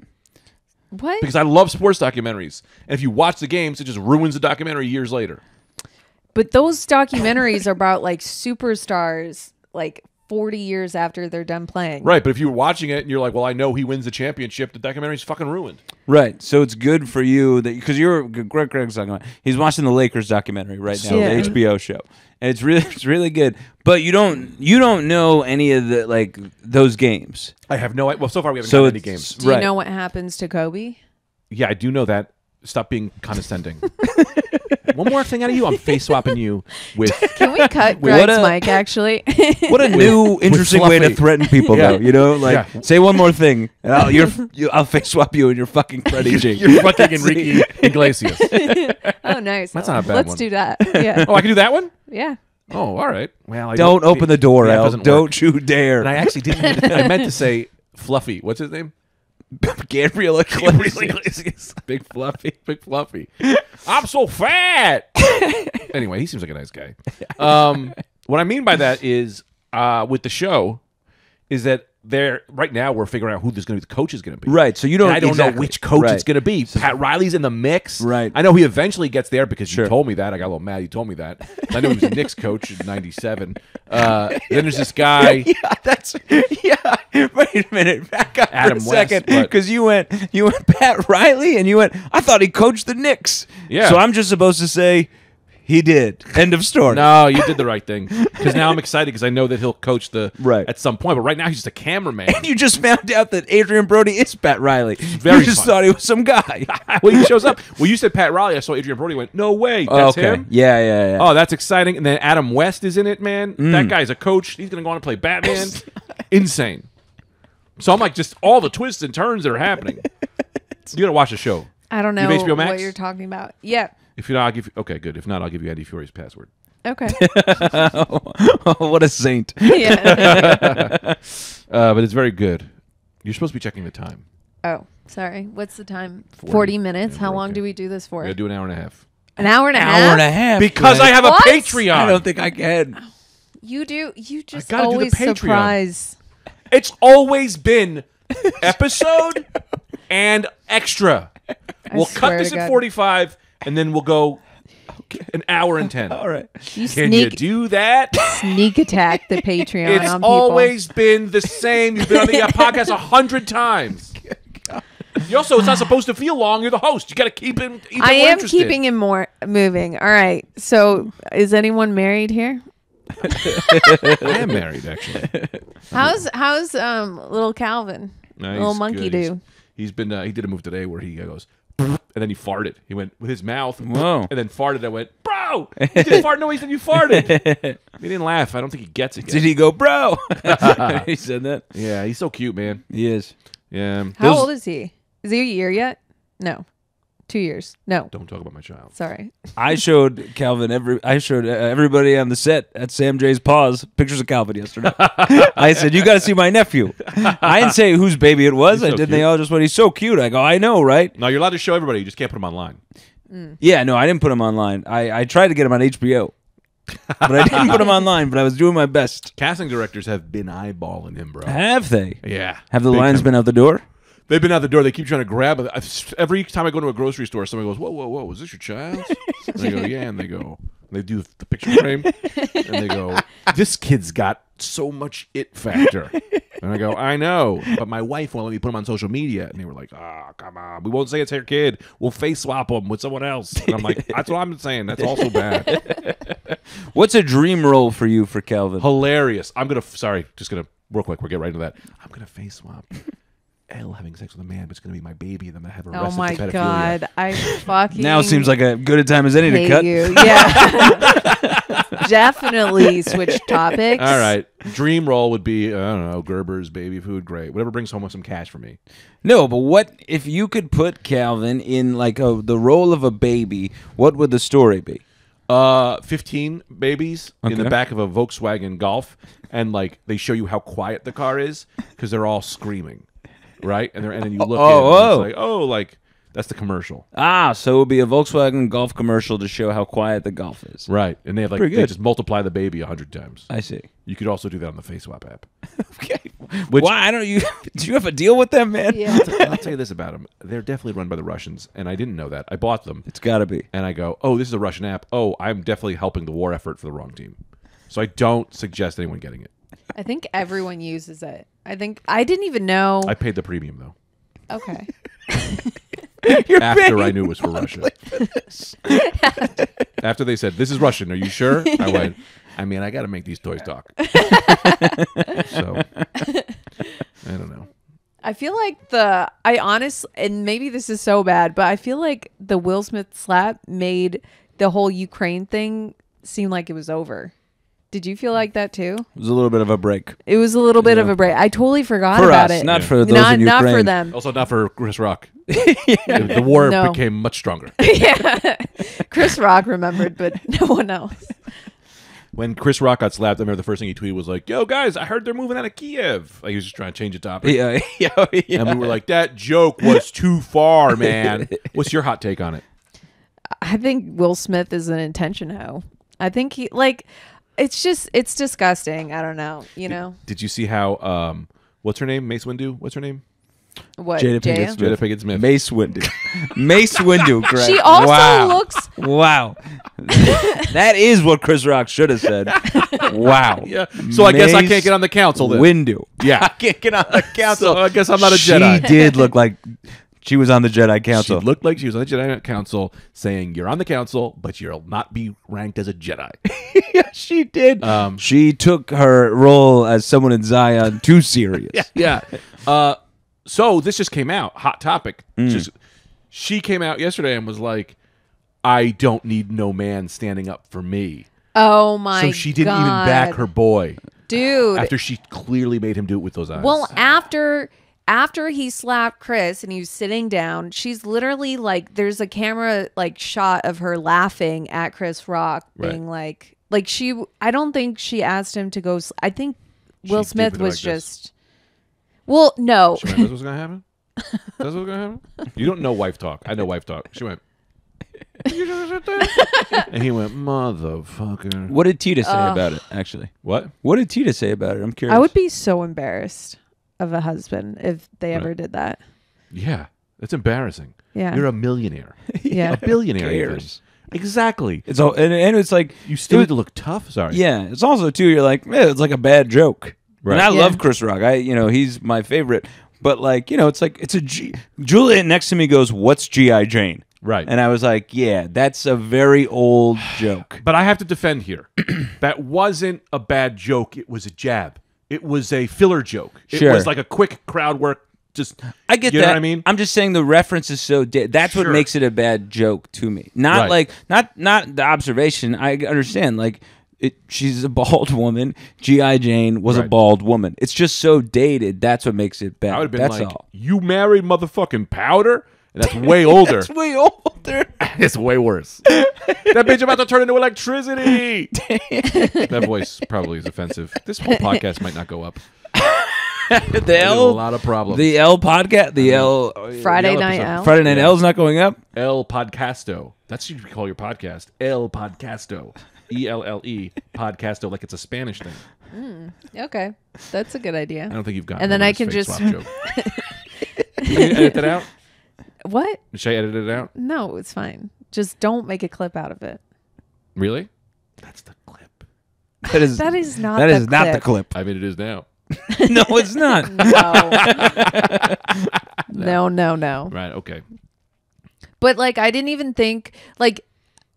What? Because I love sports documentaries. And if you watch the games, it just ruins the documentary years later. But those documentaries are about like superstars, like 40 years after they're done playing. Right, but if you're watching it and you're like, well, I know he wins the championship, the documentary's fucking ruined. Right. So it's good for you that because Greg's talking about. He's watching the Lakers documentary right now, Yeah. the HBO show, and it's really good. But you don't know any of the like those games. I have no idea. Well, so far we haven't So done any it's- games. Do you Right. know what happens to Kobe? Yeah, I do know that. Stop being condescending. One more thing out of you, I'm face swapping you with. Can we cut What Greg's a- mic, actually? What a new, interesting way to Fluffy. threaten people, Yeah. though. You know, like Yeah. say one more thing, and I'll face swap you, and you're fucking Freddie G. You're fucking Enrique Iglesias. Oh, nice. That's not a bad Let's one. do that. Yeah. Oh, I can do that one? Yeah. Oh, all right. Well, I Don't open the door, Yeah, it Al. doesn't Don't work. you dare. And I actually didn't. I meant to say Fluffy. What's his name? Gabriel Iglesias. Big Fluffy. Big Fluffy. I'm so fat. Anyway, he seems like a nice guy. What I mean by that is with the show is that right now we're figuring out who the coach is going to be. Right. So you don't. And I don't exactly. know which coach Right. it's going to be. Pat Riley's in the mix. Right. I know he eventually gets there because Sure. you told me that. I got a little mad. You told me that. I knew he was a Knicks coach in '97. Then there's this guy. Yeah. Wait a minute. Back up Adam for a West, second, but- because you went Pat Riley, and you went. I thought he coached the Knicks. Yeah. So I'm just supposed to say he did. End of story. No, you did the right thing. Because now I'm excited because I know that he'll coach Right. at some point. But right now he's just a cameraman. You just found out that Adrian Brody is Pat Riley. Very You just fun. thought he was some guy. Well, he shows up. Well, you said Pat Riley. I saw Adrian Brody. Went, no way. That's okay. him. Yeah. Oh, that's exciting. And then Adam West is in it, man. That guy's a coach. He's going to go on and play Batman. Insane. So I'm like, just all the twists and turns that are happening. You got to watch the show. I don't You know have HBO Max? what you're talking about. Yeah. If you're not, I'll give you. Okay, good. If not, I'll give you Andy Fury's password. Okay. What a saint. Yeah. But it's very good. You're supposed to be checking the time. Oh, sorry. What's the time? 40. 40 minutes. Yeah, How we're long okay. do we do this for? We're going to do an hour and a half. An hour and a half? Hour and a half. Because I have a What? Patreon. I don't think I can. You do. You just gotta do the always Patreon. surprise. It's always been episode and extra. We'll cut swear this to at God. 45, and then we'll go an hour and 10. All right. You Can you sneak do that? sneak attack the Patreon It's on people. always been the same. You've been on the podcast 100 times. You also, it's not supposed to feel long. You're the host. You got to keep him. I am keeping him more moving. All right. So, is anyone married here? I am married, actually. How's little Calvin? No, Little he's monkey good. do. He's been. He did a move today where he goes, and then he farted. He went with his mouth, Whoa. and then farted. I went, bro, you didn't fart noise, and you farted. He didn't laugh. I don't think he gets it. Did he go, bro? He said that. Yeah, he's so cute, man. He is. Yeah. How old is he? Is he a year yet? No. 2 years. No. Don't talk about my child. Sorry. I showed Calvin everybody on the set at Sam J's Paws pictures of Calvin yesterday. I said, "You got to see my nephew." I didn't say whose baby it was. He's so They cute. all just went, "He's so cute." I go, "I know, right?" No, you're allowed to show everybody. You just can't put them online. Yeah, no, I didn't put him online. I tried to get him on HBO, but I didn't put him online. But I was doing my best. Casting directors have been eyeballing him, bro. Have they? Yeah. Have the Big lions time. been out the door? They've been out the door. They keep trying to grab it. Every time I go to a grocery store, somebody goes, whoa, is this your child? And they go, yeah. And they go, they do the picture frame. And they go, this kid's got so much it factor. And I go, I know. But my wife won't let me put him on social media. And they were like, come on. We won't say it's her kid. We'll face swap him with someone else. And I'm like, that's what I'm saying. That's also bad. What's a dream role for you for Calvin? Hilarious. Just going to, real quick, we'll get right into that. I'm going to face swap Elle having sex with a man, but it's going to be my baby, and then I have arrested Oh my for pedophilia. God. I fucking Now seems like a good a time as any to hate cut. you. Yeah. Definitely switch topics. All right. Dream role would be, I don't know, Gerber's baby food. Great. Whatever brings home some cash for me. No, but what if you could put Calvin in like the role of a baby? What would the story be? 15 babies in the Okay. back of a Volkswagen Golf, and like they show you how quiet the car is because they're all screaming, right? And then you look in, and it's like that's the commercial, So it would be a Volkswagen Golf commercial to show how quiet the Golf is. right? And they have Pretty they good. just multiply the baby 100 times. I see. You could also do that on the Face Swap app. Okay. Why? I don't. You do you have a deal with them, man? Yeah. I'll tell you this about them: they're definitely run by the Russians, and I didn't know that. I bought them. It's got to be. And I go, oh, this is a Russian app. Oh, I'm definitely helping the war effort for the wrong team. So I don't suggest anyone getting it. I think everyone uses it. I didn't even know. I paid the premium, though, Okay. after I knew it was for Russia. After they said, this is Russian, are you sure? I went, I got to make these toys talk. So, I don't know. I feel like and maybe this is so bad, but I feel like the Will Smith slap made the whole Ukraine thing seem like it was over. Did you feel like that too? It was a little bit of a break It was a little bit of a break. I totally forgot for about us, it. not Yeah. for those not, in Ukraine. not for them. Also, not for Chris Rock. The war No. became much stronger. Yeah. Chris Rock remembered, but no one else. When Chris Rock got slapped, I remember the first thing he tweeted was like, yo, guys, I heard they're moving out of Kiev. Like, he was just trying to change the topic. Yeah, yeah. And we were like, that joke was too far, man. What's your hot take on it? I think Will Smith is an intention hoe. I think it's disgusting. I don't know. You know Did you see how, what's her name? Mace Windu? What's her name? what? Jada Jaya? Pinkett Smith. Jada Pinkett Smith. Mace Windu. Mace Windu, correct. She also Wow. looks. Wow. That is what Chris Rock should have said. Wow. Yeah. So I guess I Mace can't get on the council then. Windu. Yeah. I can't get on the council. So I guess I'm not a She Jedi. did look like she was on the Jedi She Council. looked like she was on the Jedi Council saying, you're on the council, but you'll not be ranked as a Jedi. Yeah, she did. She took her role as someone in Zion too serious. Yeah. So this just came out. Hot topic. She came out yesterday and was like, I don't need no man standing up for me. Oh my! So she didn't even God. back her boy dude. after she clearly made him do it with those eyes. Well, after he slapped Chris and he was sitting down, she's literally like, there's a camera like shot of her laughing at Chris Rock, being like she. I don't think she asked him to go. I think Will She Smith did it was like this. just. Well, no. She went, that's what's gonna happen. That's what's gonna happen. You don't know wife talk. I know wife talk. She went. And he went, motherfucker. What did Tita say about it, actually? What? What did Tita say about it? I'm curious. I would be so embarrassed of a husband if they ever did that. Yeah, that's embarrassing. Yeah. You're a millionaire. Yeah. A billionaire. Who even. cares? Exactly. It's all, and it's like You still need to look tough. Sorry. yeah. It's also too. You're like, man, it's like a bad joke. Right. And I Yeah. love Chris Rock. He's my favorite. But like, it's like it's a G. Juliet next to me goes, "What's G.I. Jane?" Right. And I was like, yeah, that's a very old joke. But I have to defend here. That wasn't a bad joke. It was a jab. It was a filler joke. It Sure. was like a quick crowd work. Just I get you that. know what I mean? I'm just saying the reference is so that's what Sure. makes it a bad joke to me. Not Right. like not the observation. I understand like she's a bald woman. G.I. Jane was a Right. bald woman. It's just so dated. That's what makes it bad. I would have been That's like, all. you married motherfucking Powder? And that's way older. It's way older. It's way worse. That bitch about to turn into electricity. That voice probably is offensive. This whole podcast might not go up. The There's a Elle, lot of problems. the Elle podcast, the Elle Friday Yellow Night episode. Out. Friday Night Elle's not going up. Elle Podcasto. That's what you call your podcast. Elle Podcasto. ELLE Podcasto, like it's a Spanish thing. Okay, that's a good idea. I don't think you've gotten. And then over I this can fake just- swap joke. Can you edit that out? What? Should I edit it out? No, it's fine. Just don't make a clip out of it. Really? That's the clip. That is That is not. that the is not the clip. clip. I mean, it is now. No, it's not. No. No. Right. Okay. But like, I didn't even think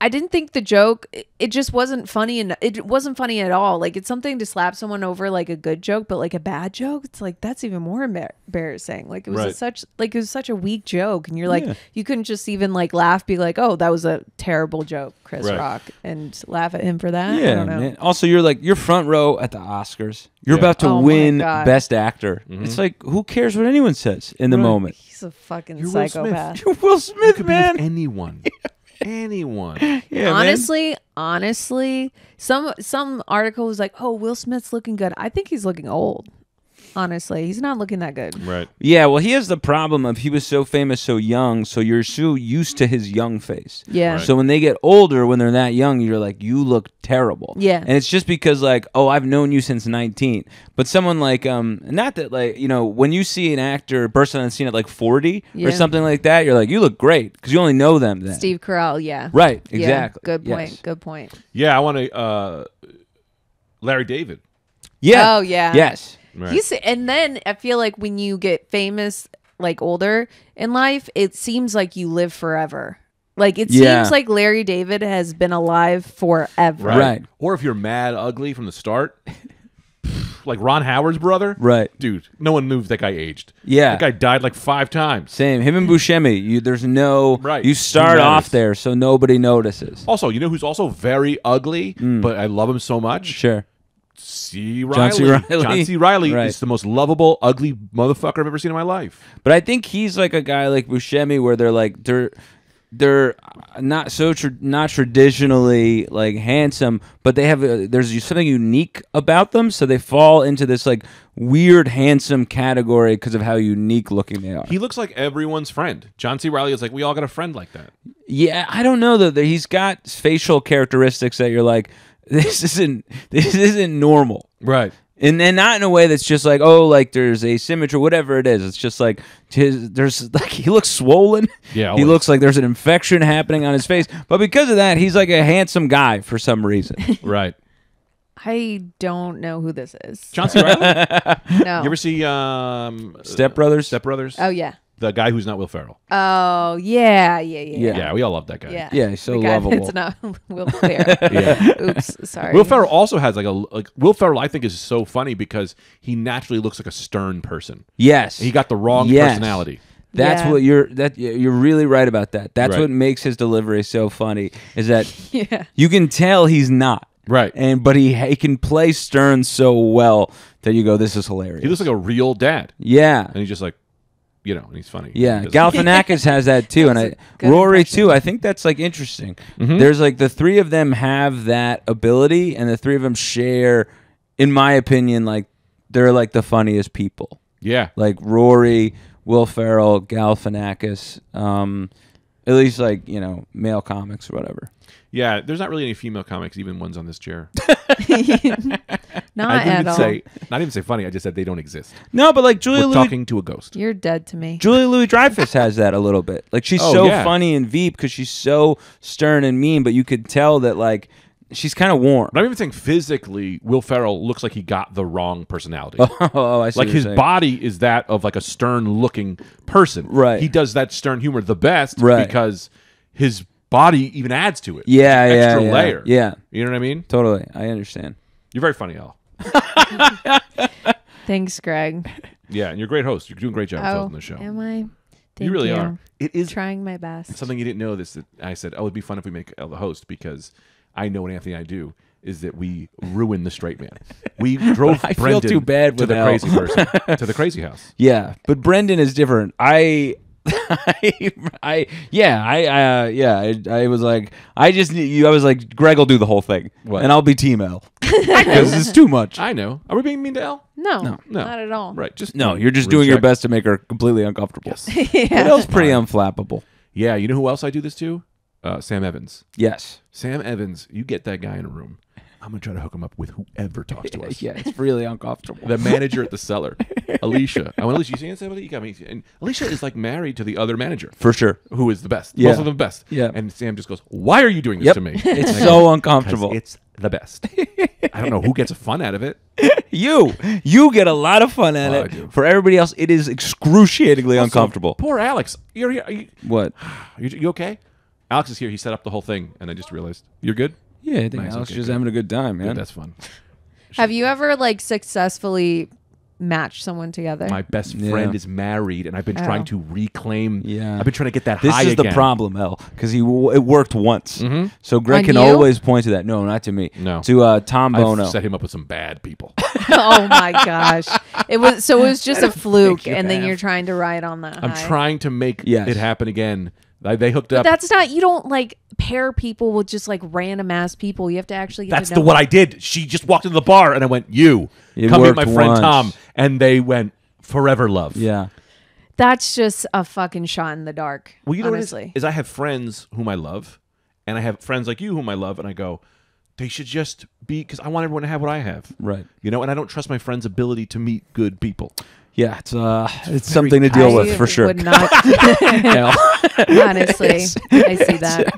I didn't think the joke. It just wasn't funny, and it wasn't funny at all. Like, it's something to slap someone over like a good joke, but like a bad joke, it's like that's even more embarrassing. Like it was Right. it was such a weak joke, and you're like, you couldn't just even like laugh, be like, oh, that was a terrible joke, Chris Right. Rock, and laugh at him for that. I Yeah, don't know. man. Also, you're front row at the Oscars. You're Yeah. about to Oh my win God. Best Actor. It's like, who cares what anyone says in the moment? He's a fucking You're Will Smith. psychopath. You're Will Smith, man. Anyone. Anyone. Yeah, Honestly, some article was like, "Oh, Will Smith's looking good." I think he's looking old. Honestly, he's not looking that good. Right. Yeah, well, he has the problem of he was so famous so young, so you're so used to his young face. Yeah. Right. So when they get older, when they're that young, you're like, you look terrible. Yeah. And it's just because, like, oh, I've known you since 19. But someone like, not that, like, when you see an actor, a person that's seen at like 40 Yeah. or something like that, you're like, you look great because you only know them then. Steve Carell, yeah. Right, Yeah, exactly. good point. Yes. Good point. Yeah, I want to. Larry David. Yeah. Oh, yeah. Yes. Right. You see, and then I feel like when you get famous, like older in life, it seems like you live forever. Like it Yeah. seems like Larry David has been alive forever. Right. Or if you're mad ugly from the start, like Ron Howard's brother. Right. Dude, no one knew that guy aged. Yeah. That guy died like 5 times. Same. Him and Buscemi. There's no. Right. You start Who off matters? there, so nobody notices. Also, you know who's also very ugly, but I love him so much? Sure. C. Riley. John C. Reilly. John C. Reilly Right. is the most lovable, ugly motherfucker I've ever seen in my life. But I think he's like a guy like Buscemi, where they're not so not traditionally like handsome, but they have there's something unique about them, so they fall into this like weird handsome category because of how unique looking they are. He looks like everyone's friend. John C. Reilly is like, we all got a friend like that. Yeah, I don't know though. That he's got facial characteristics that you're like, this isn't normal. Right. And not in a way that's just like, oh, like there's asymmetry, whatever it is. It's just like there's like he looks swollen. Yeah, he always. looks like there's an infection happening on his face. But because of that, he's like a handsome guy for some reason. Right. I don't know who this is. John C. Reilly? No. You ever see Step Brothers. Step Brothers? Oh yeah. The guy who's not Will Ferrell. Oh yeah. Yeah, we all love that guy. Yeah. Yeah, he's so The guy lovable. that's not Will Ferrell. Yeah. Oops, sorry. Will Ferrell also has Will Ferrell I think is so funny because he naturally looks like a stern person. Yes, He got the wrong Yes. personality. That's Yeah. what you're really right about that. That's Right. what makes his delivery so funny. Is that Yeah. you can tell he's not Right. but he can play stern so well that you go, this is hilarious. He looks like a real dad. Yeah. And he's just like, and he's funny. Yeah, He does- Galifianakis has that too, and That was a good Rory impression. too. I think that's like interesting. There's like the three of them have that ability, and the three of them share, in my opinion, like they're like the funniest people. Yeah. Like Rory, Will Ferrell, Galifianakis, at least like male comics or whatever. Yeah, there's not really any female comics, even ones on this chair. Not I at didn't all. not even say funny. I just said they don't exist. No, but like Julia We're talking to a ghost. You're dead to me. Louis-Dreyfus has that a little bit. Like she's Oh, so yeah. funny in Veep because she's so stern and mean, but you could tell that like she's kind of warm. But I'm even saying physically, Will Ferrell looks like he got the wrong personality. Oh, I see. Like what you're his saying. body is that of like a stern-looking person. Right. He does that stern humor the best Right. because his body even adds to it. Yeah, It's an yeah, extra yeah. layer. Yeah, You know what I mean? totally. I understand. You're very funny, Elle. Thanks, Greg. Yeah, and you're a great host. You're doing a great job hosting the show. Am I? Thank You really are. It is Trying my best. something you didn't know this that I said, oh, it'd be fun if we make Elle the host because I know what Anthony and I do is that we ruin the straight man. We drove I feel Brendan too bad to with the Elle. crazy person, to the crazy house. Yeah, but Brendan is different. I I was like, I just need you. I was like, Greg will do the whole thing, and I'll be Team Elle because it's too much. I know. Are we being mean to Elle? No, not at all. Right. Just No, you're just doing your best to make her completely uncomfortable. Yes. Yeah. Elle's pretty unflappable. Yeah. You know who else I do this to? Sam Evans. Yes. Sam Evans. You get that guy in a room. I'm gonna try to hook him up with whoever talks to us. Yeah, it's really uncomfortable. The manager at the cellar, Alicia. I want Alicia. You seeing somebody? You got me. And Alicia is like married to the other manager, For sure. who is the best. Yeah. Both of them best. Yeah. And Sam just goes, "Why are you doing this to me?" It's And I so go, uncomfortable. "'Cause it's the best. I don't know who gets a fun out of it. You get a lot of fun at Oh, I it. do. For everybody else, it is excruciatingly uncomfortable. Poor Alex. You're here. What? You okay? Alex is here. He set up the whole thing, and I just realized you're good. Yeah, I think Nice, Alex okay, just good. having a good time, man. Good, that's fun. Have you ever like successfully matched someone together? My best friend is married, and I've been trying to reclaim. Yeah. I've been trying to get that This high is again. the problem, Elle, because it worked once. So Greg On can you? always point to that. No, not to me. No. To Tom Bono. I've set him up with some bad people. Oh my gosh! It was just a fluke, you and then have. you're trying to ride on that. I'm high. trying to make Yes. it happen again. They hooked But up. that's not. You don't like pair people with just like random ass people. You have to actually get That's to know what I did. She just walked into the bar, and I went, "You It come here, my worked friend once. Tom," and they went, "Forever love." Yeah. That's just a fucking shot in the dark. Well, you know honestly. what it is I have friends whom I love, and I have friends like you whom I love, and I go, they should just be, because I want everyone to have what I have. Right. You know, and I don't trust my friend's ability to meet good people. Yeah, it's something to deal with for sure. Would not, Elle. honestly, I see that.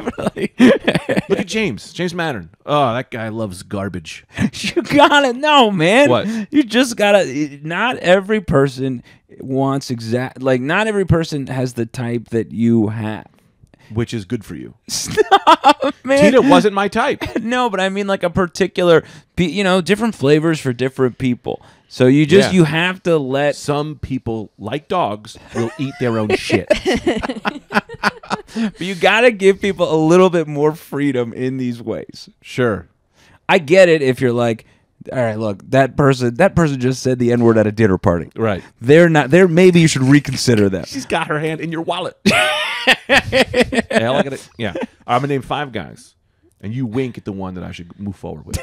Look at James Mattern. Oh, that guy loves garbage. You gotta know, man. What? You just gotta. Not every person wants not every person has the type that you have. Which is good for you. Stop, man. Tina wasn't my type. No, but I mean like a particular, different flavors for different people. So you just Yeah. you have to let. Some people, like dogs, will eat their own shit. But you gotta give people a little bit more freedom in these ways. Sure. I get it if you're like, all right, look, that person just said the N-word at a dinner party. Right. They're not there. Maybe you should reconsider them. She's got her hand in your wallet. Yeah. I'm going to name 5 guys, and you wink at the one that I should move forward with.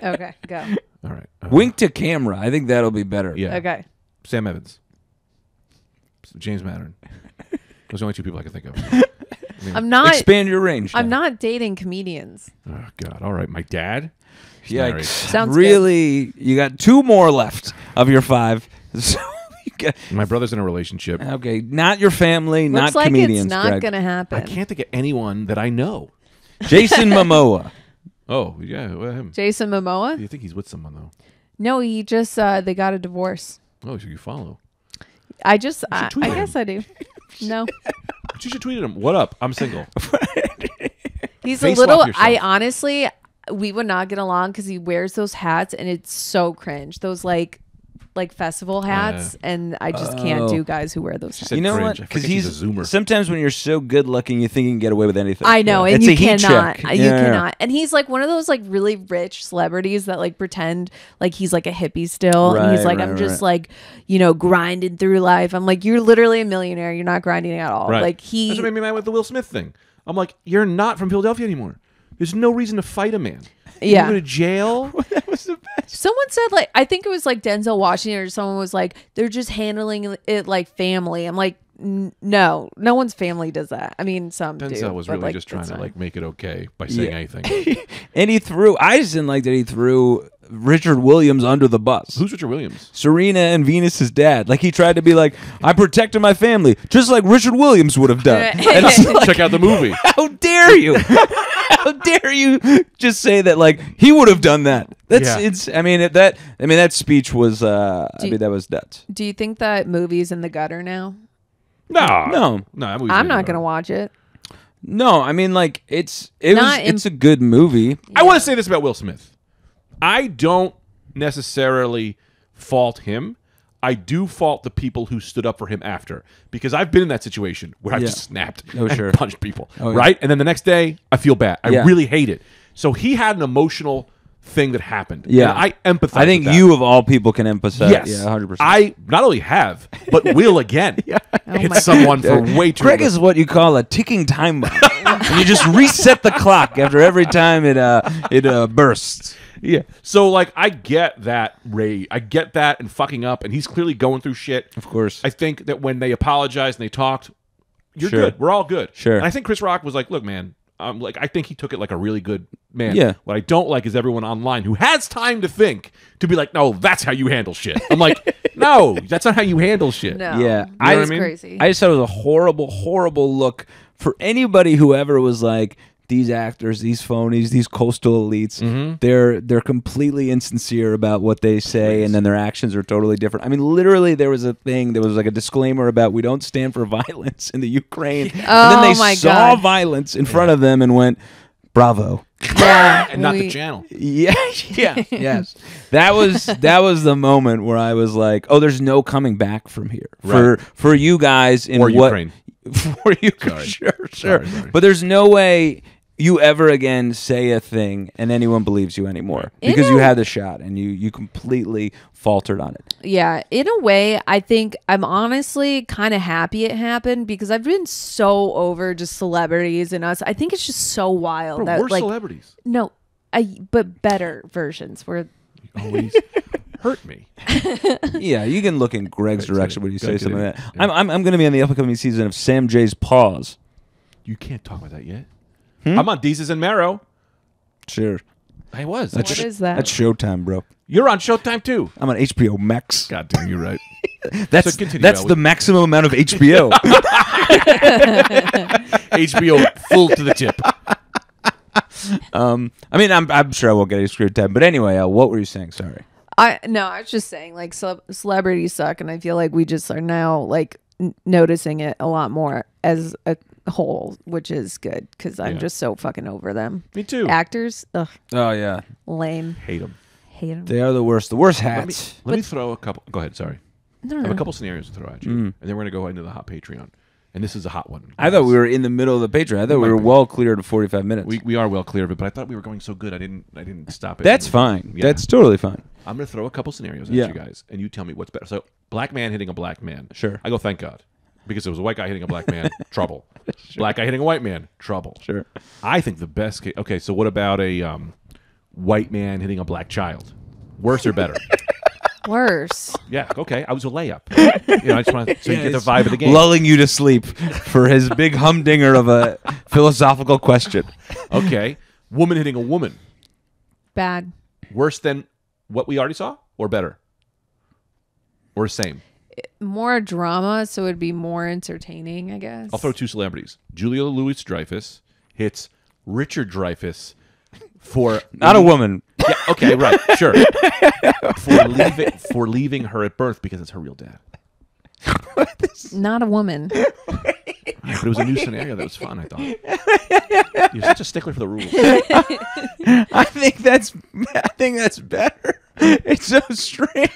Okay, go. All right. Wink to camera. I think that'll be better. Yeah. Okay. Sam Evans. James Mattern. Those are the only 2 people I can think of. I'm not. Expand your range. I'm now. not dating comedians. Oh, God. All right. My dad. He's Yikes. married. Sounds really, you got 2 more left of your 5. So you got, My brother's in a relationship. okay, not your family, Looks not like comedians. it's not Greg. gonna happen. I can't think of anyone that I know. Jason Momoa. Oh, yeah. Well, him. Jason Momoa? You think he's with someone, though? No, he just they got a divorce. Oh, so you follow. I just You should I tweet him. guess I do. No. But you should tweet at him. What up? I'm single. He's Face a little swap yourself. I honestly we would not get along because he wears those hats and it's so cringe. Those like festival hats, and I just can't do guys who wear those hats. said You know cringe. what? I Because forget he's a Zoomer. Sometimes when you're so good looking, you think you can get away with anything. I know, and It's you a heat cannot. check. You Yeah. cannot. And he's like one of those like really rich celebrities that like pretend like he's like a hippie still, and he's Right, like, I'm right, just right. like grinding through life. I'm like, you're literally a millionaire. You're not grinding at all. Right. Like That's what made me mad with the Will Smith thing. I'm like, you're not from Philadelphia anymore. There's no reason to fight a man. Yeah. You go to jail. That was the best. Someone said like I think it was like Denzel Washington or someone was like they're just handling it like family. I'm like no one's family does that. I mean some do. Denzel was but, really like, just trying it's to fine. like make it okay by saying Yeah. anything. And I just didn't like that he threw Richard Williams under the bus. Who's Richard Williams? Serena and Venus's dad. Like he tried to be like, I protected my family, just like Richard Williams would have done. And it's like, Check out the movie. how dare you? How dare you just say that like he would have done that? That's Yeah. it's. I mean that speech was. That was nuts. Do you think that movie's in the gutter now? No. No. That movie's I'm not not gonna watch it. No, I mean like it's a good movie. I want to say this about Will Smith. I don't necessarily fault him. I do fault the people who stood up for him after, because I've been in that situation where I've Yeah. just snapped Oh, and sure. punched people, Oh, yeah. right? And then the next day, I feel bad. I Yeah. really hate it. So he had an emotional thing that happened. Yeah. And I empathize. I think with that. you of all people can emphasize. Yes. Yeah, 100%. I not only have, but will again hit my someone for way too Craig long. is what you call a ticking time bomb. And you just reset the clock after every time it bursts. Yeah. So like I get that Ray. I get that and fucking up, and he's clearly going through shit. Of course. I think that when they apologized and they talked, you're Sure. good. We're all good. Sure. And I think Chris Rock was like, look, man, I think he took it like a really good man. Yeah. What I don't like is everyone online who has time to think to be like, no, that's how you handle shit. I'm like, no, that's not how you handle shit. No. Yeah. That's I mean? crazy. I just thought it was a horrible, horrible look for anybody who ever was like, these actors, these phonies, these coastal elites, they're completely insincere about what they say, and then their actions are totally different. I mean, literally, there was a like a disclaimer about we don't stand for violence in the Ukraine, and then they my saw God. violence in front of them and went, "Bravo." Yeah, And not the channel. Yeah, yes. That was the moment where I was like, "Oh, there's no coming back from here for you guys in Or what Ukraine. for you." Sorry. Sure. Sorry. But there's no way you ever again say a thing and anyone believes you anymore because you had the shot and you completely faltered on it. Yeah, in a way, I think I'm honestly kind of happy it happened because I've been so over just celebrities and us. I think it's just so wild Bro, that we're like celebrities. no, but better versions. Where Always hurt me. Yeah, you can look in Greg's Go direction when you say ahead. something like that. Yeah. I'm going to be on the upcoming season of Sam J's Paws. You can't talk about that yet. I'm on Deez's and Marrow. Sure. I was. what is that? That's Showtime, bro. You're on Showtime too. I'm on HBO Max. God damn, you're right. That's So continue, that's Al. the maximum amount of HBO. HBO full to the tip. I mean, I'm sure I won't get HBO time, but anyway, what were you saying? Sorry. I was just saying like celebrities suck, and I feel like we just are now like noticing it a lot more as a whole, which is good because I'm just so fucking over them. Me too. Actors, ugh, Oh yeah, lame, Hate them. hate them. they are the worst. The worst hats. Let me throw a couple. Go ahead. Sorry. No, I have no. a couple scenarios to throw at you, and then we're gonna go into the hot Patreon. And this is a hot one. I thought we were in the middle of the Patreon. I thought we might were be. well cleared of 45 minutes. We are well clear of it, but I thought we were going so good. I didn't stop it. That's fine. Yeah. That's totally fine. I'm gonna throw a couple scenarios at Yeah. you guys, and you tell me what's better. So, black man hitting a black man. Sure. I go, thank God, because it was a white guy hitting a black man. Trouble. Black guy hitting a white man. Trouble. Sure. I think the best case. Okay, so what about a white man hitting a black child? Worse or better? Worse. Yeah. Okay. I was a layup. I just want so you get the vibe of the game. Lulling you to sleep for his big humdinger of a philosophical question. Okay. Woman hitting a woman. Bad. Worse than what we already saw, or better, or same? More drama, so it'd be more entertaining, I guess. I'll throw two celebrities. Julia Louis-Dreyfus hits Richard Dreyfuss for Not a woman. Yeah, okay, right, sure. For leaving her at birth because it's her real dad. Not a woman. Yeah, but it was a new scenario that was fun. I thought you're such a stickler for the rules. I think that's better. It's so strange.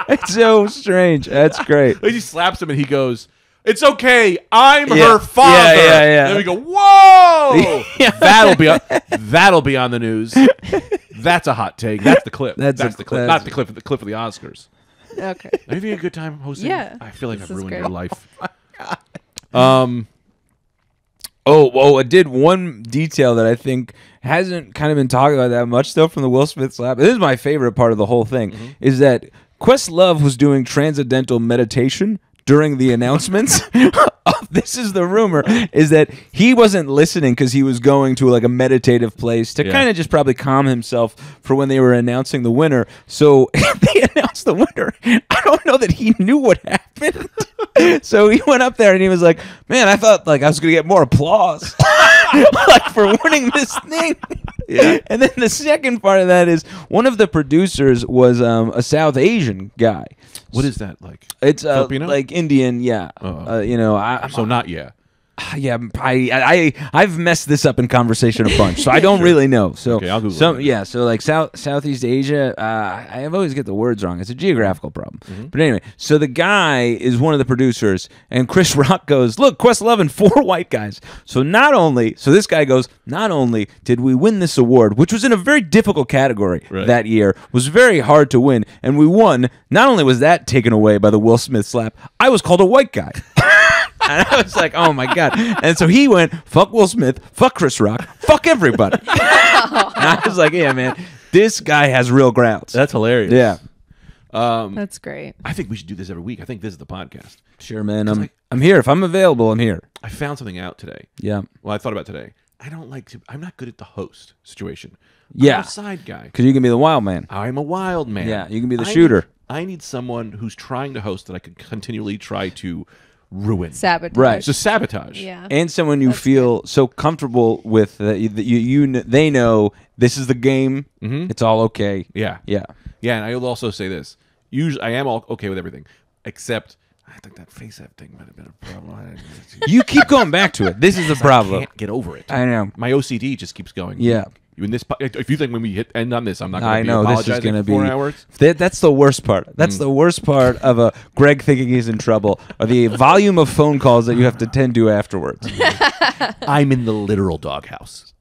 It's so strange. That's great. He slaps him and he goes, "It's okay. I'm her father." Yeah. And then we go, "Whoa!" That'll be on the news. That's a hot take. That's the clip. That's the clip. Not the clip. The clip of the Oscars. Okay. Are you having a good time hosting? Yeah. I feel like This I've is ruined great. your life. I did one detail that I think hasn't kind of been talked about that much though from the Will Smith slap. This is my favorite part of the whole thing is that Questlove was doing transcendental meditation during the announcements. This is the rumor, is that he wasn't listening because he was going to like a meditative place to kind of just probably calm himself for when they were announcing the winner. So they announced the winner. I don't know that he knew what happened. So he went up there and he was like, "Man, I thought like I was gonna get more applause like for winning this thing." Yeah. And then the second part of that is one of the producers was a South Asian guy. What is that like? It's Filipino? like Indian, yeah. Uh-oh. You know, So not yeah. Yeah, I've messed this up in conversation a bunch, so I don't really know. So, Okay, I'll Google it. Yeah, so like Southeast Asia, I always get the words wrong. It's a geographical problem. But anyway, so the guy is one of the producers, and Chris Rock goes, "Look, Quest 11, 4 white guys." So this guy goes, not only did we win this award, which was in a very difficult category that year, was very hard to win, and we won. Not only was that taken away by the Will Smith slap, I was called a white guy. And I was like, oh, my God. And so he went, fuck Will Smith, fuck Chris Rock, fuck everybody. And I was like, yeah, man, this guy has real grounds. That's hilarious. Yeah. That's great. I think we should do this every week. I think this is the podcast. Sure, man. I'm here. If I'm available, I'm here. I found something out today. Yeah. Well, I thought about today. I'm not good at the host situation. Yeah. I'm a side guy. Because you can be the wild man. I'm a wild man. Yeah, you can be the shooter. I need someone who's trying to host that I could continually try to ruin. Sabotage. Right. So sabotage. Yeah. And someone you feel so comfortable with that they know this is the game. It's all okay. Yeah. Yeah. Yeah, and I will also say this. Usually, I am all okay with everything, except I think that face app thing might have been a problem. You keep going back to it. This is the problem. I can't get over it. I know. My OCD just keeps going. Yeah. If you think when we hit end on this, I'm not going I to be know this is apologizing going to for be 4 hours. That's the worst part. That's the worst part of a Greg thinking he's in trouble. Are the volume of phone calls that you have to tend to afterwards. I'm in the literal doghouse.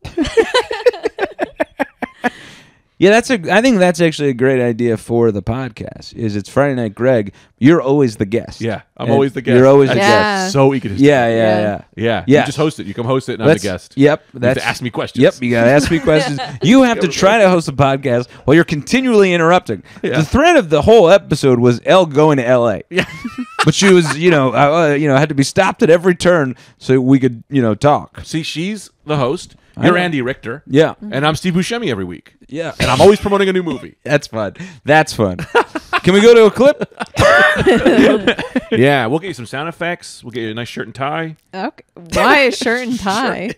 Yeah, I think that's actually a great idea for the podcast. Is it's Friday Night Greg? You're always the guest. Yeah, I'm And always the guest. You're always the Yeah. guest. So egotistical. Yeah. Yeah. Yeah. You just host it. You come host it, and I'm the guest. Yep. You have to ask me questions. Yep. You got to ask me questions. You have to try to host a podcast while you're continually interrupting. Yeah. The thread of the whole episode was Elle going to L.A. Yeah. But she was, had to be stopped at every turn so we could, talk. See, she's the host. You're Andy Richter. Yeah. And I'm Steve Buscemi every week. Yeah. And I'm always promoting a new movie. That's fun. That's fun. Can we go to a clip? Yeah, we'll get you some sound effects. We'll get you a nice shirt and tie. Okay. Why a shirt and tie?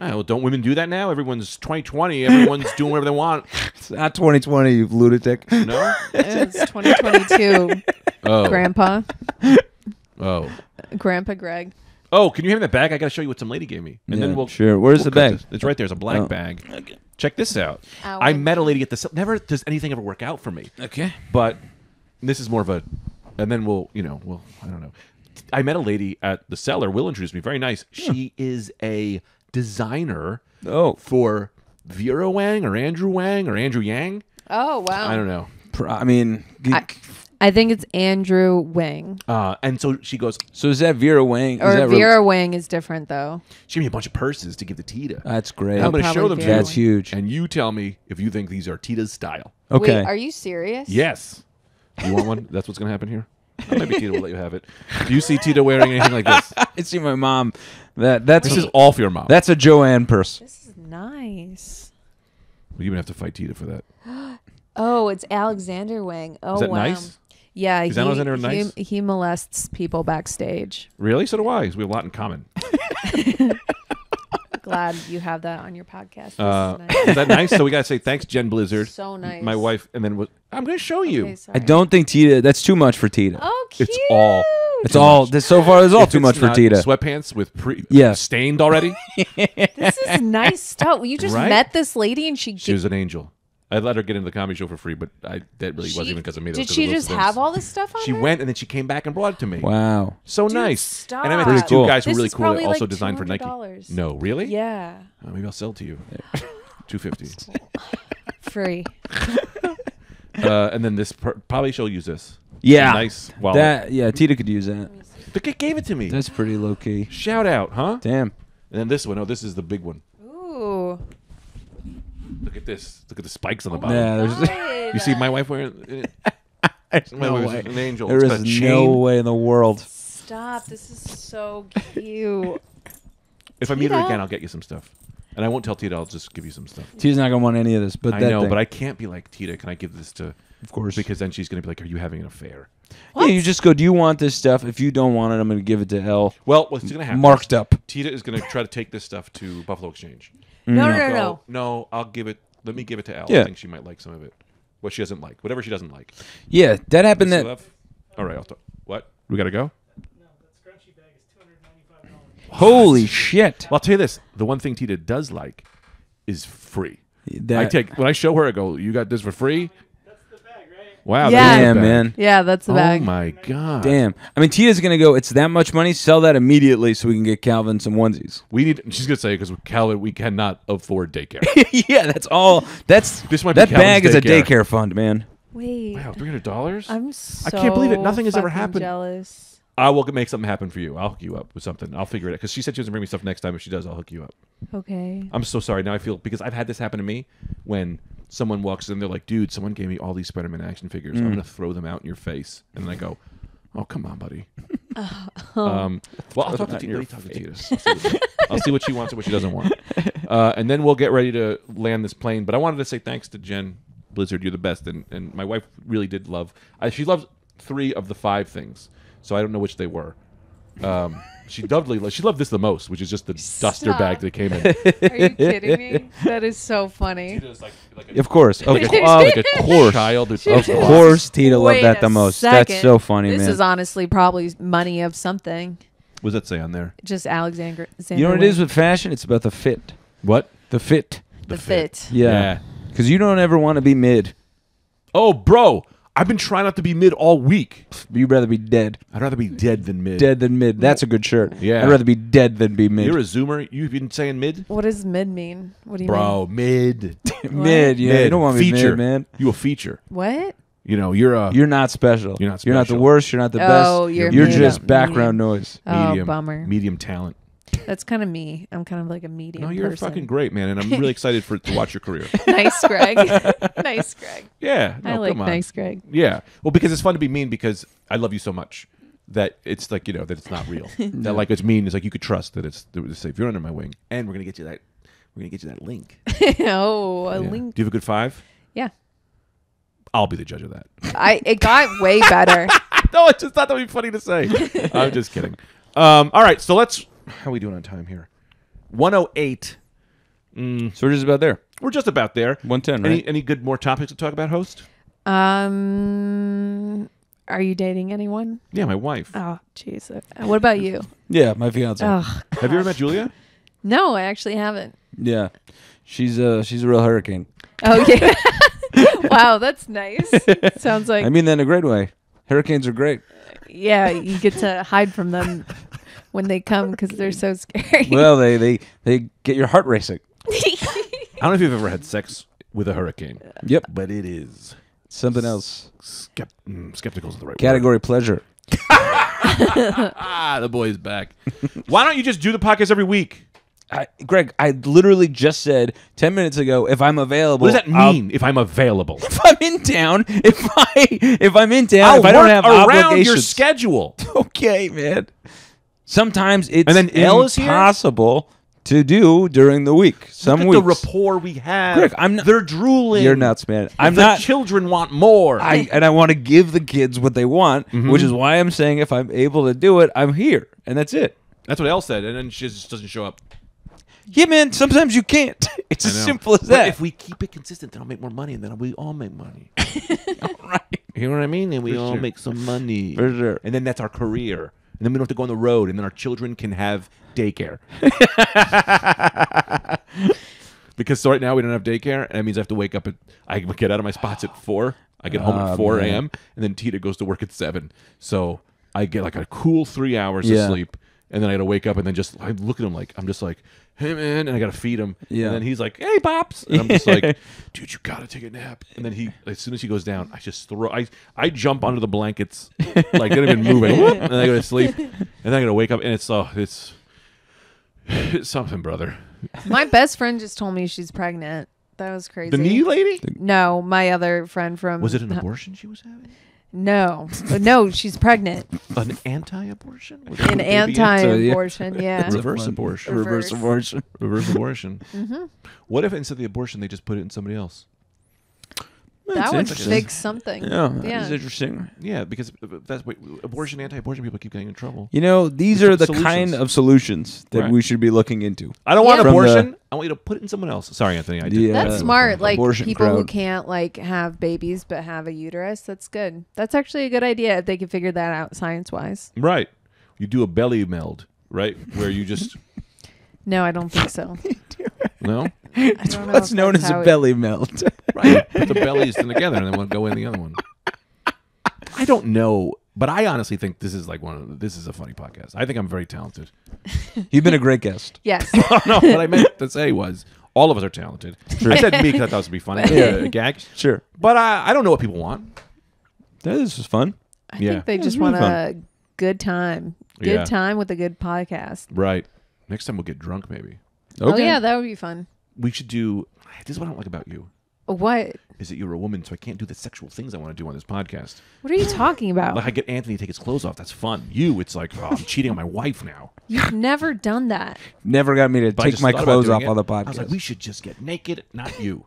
Well, don't women do that now? Everyone's 2020. Everyone's doing whatever they want. It's not 2020, you lunatic. No? It's 2022. Oh. Grandpa. Grandpa Greg. Oh, can you hand me that bag? I got to show you what some lady gave me. And then we'll sure. Where's we'll the cut bag? this. It's right there. It's a black bag. Okay. Check this out. Ow. I met a lady at the... Never does anything ever work out for me. Okay. But this is more of a... And then we'll, I don't know. I met a lady at the cellar. Will introduced me. Very nice. She is a designer for Vera Wang or Andrew Wang or Andrew Yang. Oh, wow. I don't know. I mean... I think it's Andrew Wang. And so she goes... So is that Vera Wang? Or Vera Wang is different, though. She gave me a bunch of purses to give to Tita. That's great. I'm going to show them to you. That's huge. And you tell me if you think these are Tita's style. Okay. Wait, are you serious? Yes. You want one? That's what's going to happen here? Maybe Tita will let you have it. Do you see Tita wearing anything like this? I see my mom. This This is all for your mom. That's a Joanne purse. This is nice. We even have to fight Tita for that. Oh, it's Alexander Wang. Oh, Is that wow. nice? Yeah, Is Alexander nice? He molests people backstage. Really? So do I, because we have a lot in common. Glad you have that on your podcast. This is Is that nice? So we got to say thanks, Jen Blizzard. So nice. My wife, and then I'm going to show you. Okay, I don't think Tita. That's too much for Tita. Oh, cute. It's all. It's all. So far, it's all If too it's much for not Tita. Sweatpants with stained already. This is nice stuff. You just Right? met this lady and she She was an angel. I let her get into the comedy show for free, but that really wasn't even because of me. That was Did 'cause she of those just events. have all this stuff on She her? went and then she came back and brought it to me. Wow. So Dude, nice. stop. And I met Pretty these two cool. guys who This were really is cool. That probably also like designed for Nike. $200. No, really? Yeah. Maybe I'll sell it to you. $250. Free. And then this probably she'll use this. Yeah. Nice wallet. Tita could use that. The kid gave it to me. That's pretty low key. Shout out, huh? Damn. And then this one. Oh, this is the big one. Ooh. Look at this. Look at the spikes on the bottom. Yeah. There's. You see my wife wearing it? There's My no wife way. is an angel. There It's is got a no chain. way in the world. Stop. This is so cute. If I meet her Tita? again, I'll get you some stuff. And I won't tell Tita. I'll just give you some stuff. Tita's not gonna want any of this. But I that know, thing. but I can't be like, Tita, can I give this to... Of course. Because then she's going to be like, are you having an affair? Yeah, you just go. Do you want this stuff? If you don't want it, I'm gonna give it to Elle. Well, what's going to happen? Marked up. Tita is going to try to take this stuff to Buffalo Exchange. No. No, I'll give it... Let me give it to Elle. Yeah. I think she might like some of it. What she doesn't like. Whatever she doesn't like. Yeah, that happened. Still That have- All right, I'll talk. What? We got to go? Holy shit! Well, I'll tell you this: the one thing Tita does like is free. That, When I show her, I go, "You got this for free." Wow, Yeah. that is the damn, bag. man. Yeah, that's the Oh bag. my god. Damn. I mean, Tita's gonna go. It's that much money. Sell that immediately so we can get Calvin some onesies. We need. She's gonna say because Calvin, we cannot afford daycare. Yeah, that's all. This might be that bag is Calvin's a daycare. daycare fund, man. Wait, Wow, $300. I'm so I can't believe it. Nothing has ever fucking happened. Jealous. I will make something happen for you. I'll hook you up with something. I'll figure it out because she said she was gonna bring me stuff next time. If she does, I'll hook you up. Okay. I'm so sorry. Now I feel because I've had this happen to me when someone walks in, they're like, "Dude, someone gave me all these Spider-Man action figures. I'm gonna throw them out in your face." And then I go, "Oh, come on, buddy." Well, I'll talk to Tita. I'll see what she wants and what she doesn't want, and then we'll get ready to land this plane. But I wanted to say thanks to Jen Blizzard. You're the best, and my wife really did love. She loved 3 of the 5 things, so I don't know which they were. She loved this the most, which is just the duster bag that came in. Are you kidding me? That is so funny. Of course, like a course, child. of course, Tita loved that the most. That's so funny, This man. is honestly probably money of something. What does that say on there? Just Alexander. You know what it is with fashion? It's about the fit. What? The fit. The fit. Yeah. Because you don't ever want to be mid. Oh, bro. I've been trying not to be mid all week. You'd rather be dead. I'd rather be dead than mid. Dead than mid. That's a good shirt. Yeah. I'd rather be dead than be mid. You're a zoomer. You've been saying mid? What does mid mean? What do you Bro, mid. mid. Yeah, Mid. you don't want to be Feature. mid, man. You a feature. mean? What? You know, you're a You're not special. You're not You're not the special. worst. You're not the Oh, best. you're You're mid. just Medium. background noise. medium, Oh, bummer. medium talent. That's kind of me. I'm kind of like a medium No, you're person. fucking great, man, and I'm really excited to watch your career. Nice, Greg. Nice, Greg. Yeah. No, I like come on. nice, Greg. Yeah. Well, because it's fun to be mean because I love you so much that it's like, that it's not real. That like it's mean. It's like you could trust that it's safe. You're under my wing, and we're gonna get you that link. Oh, a Yeah. link. Do you have a good 5? Yeah. I'll be the judge of that. It got way better. No, I just thought that would be funny to say. I'm just kidding. All right, so how are we doing on time here? 108. So we're just about there. We're just about there. 110, right? Any good more topics to talk about, host? Are you dating anyone? Yeah, my wife. Oh, jeez. What about you? Yeah, my fiance. Oh, Have you ever met Julia? no, I actually haven't. Yeah, she's a real hurricane. Oh, yeah. Wow, that's nice. Sounds like, I mean that in a great way. Hurricanes are great. yeah, you get to hide from them when they come because they're so scary. Well, they get your heart racing. I don't know if you've ever had sex with a hurricane. Yep, But it is something else. skeptical is the right Category pleasure. word. The boy's back. Why don't you just do the podcast every week? Greg, I literally just said 10 minutes ago if I'm available. What does that mean? If I'm available, If I'm in town, if I'm in town, I'll if I don't work have around obligations. your schedule. Okay, man. Sometimes it's And then Elle is here? impossible to do during the week. Some Look at weeks. the rapport we have. Greg, I'm not- They're drooling. You're nuts, man. The children want more. I want to give the kids what they want, which is why I'm saying if I'm able to do it, I'm here, and that's it. That's what Elle said, and then she just doesn't show up. Yeah, man. Sometimes you can't. It's as I know. simple as But that. if we keep it consistent, then I'll make more money, and then we all make money. right. You know what I mean? And we all sure. make some money. For sure. And then that's our career. And then we don't have to go on the road, and then our children can have daycare. Because so right now we don't have daycare, and that means I have to wake up I get out of my spots at 4. I get home at 4 man. a.m., and then Tita goes to work at 7. So I get like a cool 3 hours Yeah. of sleep, and then I got to wake up, and then I look at him like, I'm just like, hey, man, and I got to feed him. Yeah. And then he's like, hey, Pops. And I'm just like, dude, you got to take a nap. And then as soon as he goes down, I just I jump under the blankets, like, don't even move it. And then I go to sleep, and then I got to wake up, and it's something, brother. My best friend just told me she's pregnant. That was crazy. The knee lady? No, my other friend from. Was it an abortion she was having? No, no, she's pregnant. An anti-abortion? Was An it a baby anti-abortion, yeah. Reverse abortion. Reverse. abortion. Reverse abortion. What if instead of the abortion they just put it in somebody else? That would interesting. fix something. Yeah, that's Yeah. interesting. Yeah, because that's what anti-abortion people keep getting in trouble. You know, these There's are the solutions. kind of solutions that Right. we should be looking into. I don't want Yeah. From abortion. I want you to put it in someone else. Sorry, Anthony. I did. The, That's smart. Like abortion people who crowd. can't like have babies but have a uterus. That's good. That's actually a good idea if they can figure that out science-wise. Right. You do a belly meld. right? Where you just No, I don't think so. no, I don't know What's if known that's as how a it- belly melt. right? Put the bellies together and then we'll go in the other one. I don't know, but I honestly think this is like this is a funny podcast. I think I'm very talented. You've been a great guest. Yes. No, what I meant to say was all of us are talented. I said me because I thought it was be funny, a gag. Sure. But I don't know what people want. This was fun. I Yeah. think they was just really want a good time. Good Yeah. time with a good podcast. Right. Next time we'll get drunk. Maybe Oh yeah, that would be fun. we should do. This is what I don't like about you. What? Is that you're a woman, so I can't do the sexual things I want to do on this podcast. What are you talking about? Like I get Anthony to take his clothes off. That's fun. You, it's like, oh, I'm cheating on my wife now. You've never done that. Never got me to But I take just my thought about clothes doing off it. on the I was like, podcast. we should just get naked, not you.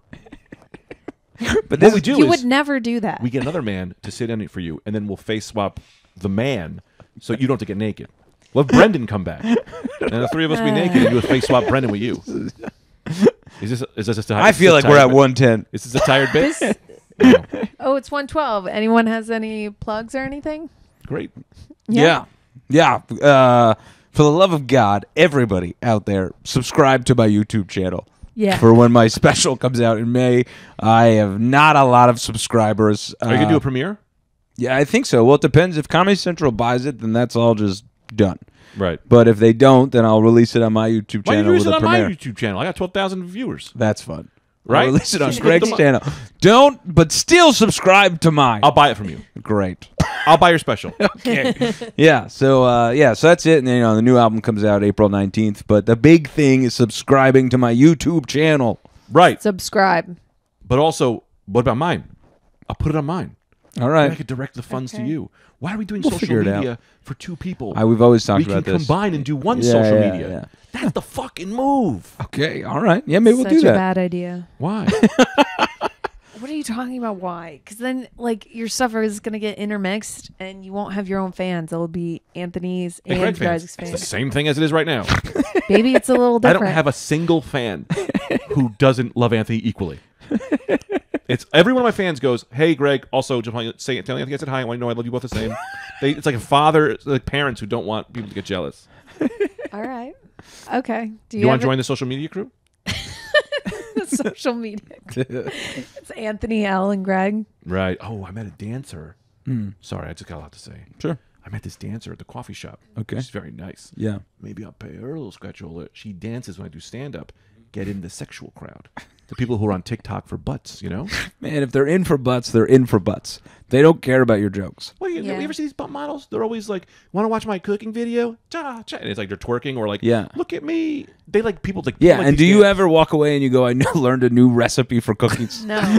But What we do You is would never do that. we get another man to sit in it for you, and then we'll face swap the man, so you don't have to get naked. We'll have Brendan come back, and the three of us be naked, and you would face swap Brendan with you. Is this just a I feel like we're at 110. Is this a tired bit? This- No. Oh, it's 112. Anyone has any plugs or anything? Great. Yeah. For the love of God, everybody out there, subscribe to my YouTube channel. Yeah. For when my special comes out in May. I have not a lot of subscribers. Are you gonna do a premiere? Yeah, I think so. Well, it depends. If Comedy Central buys it, then that's all just done. Right. But if they don't, then I'll release it on my YouTube Why channel do you use with it a on my premiere. YouTube channel? I got 12,000 viewers. That's fun. Right? I'll release it on Just Greg's put them on- channel. Don't, but still subscribe to mine. I'll buy it from you. Great. I'll buy your special. Yeah. So so that's it. And then, the new album comes out April 19th. But the big thing is subscribing to my YouTube channel. Right. Subscribe. But also, what about mine? I'll put it on mine. All And right. I could direct the funds to Okay. you. Why are we doing We'll social figure it media for two people? We've always talked we about can this. combine and do one Yeah, social yeah, media. yeah. That's the fucking move. Okay. All right. Yeah, maybe we'll Such do a that. bad idea. Why? What are you talking about? Why? Because then, your stuff is gonna get intermixed, and you won't have your own fans. It'll be Anthony's And and Greg fans. Greg's It's the fans. same thing as it is right now. Maybe it's a little I different. don't have a single fan who doesn't love Anthony equally. It's every one of my fans goes, "Hey, Greg. Also, just want to say, tell Anthony I said hi. I want you to know I love you both the same." It's like a father, it's like parents who don't want people to get jealous. All right. Okay. Do You want have to join the social media crew? the social media? It's Anthony, Elle, and Greg. Right. Oh, I met a dancer. Sorry, I just got a lot to say. Sure. I met this dancer at the coffee shop. Okay. She's very nice. Yeah. Maybe I'll pay her a little scratch roller. She dances when I do stand up. Get in the sexual crowd. The people who are on TikTok for butts, Man, if they're in for butts, they're in for butts. They don't care about your jokes. Well, you Yeah. ever see these butt models? They're always like, want to watch my cooking video? Cha, cha. And it's like they're twerking or like, Yeah. look at me. They like people like, Yeah, like and these do you dance- ever walk away and you go, learned a new recipe for cookies? No.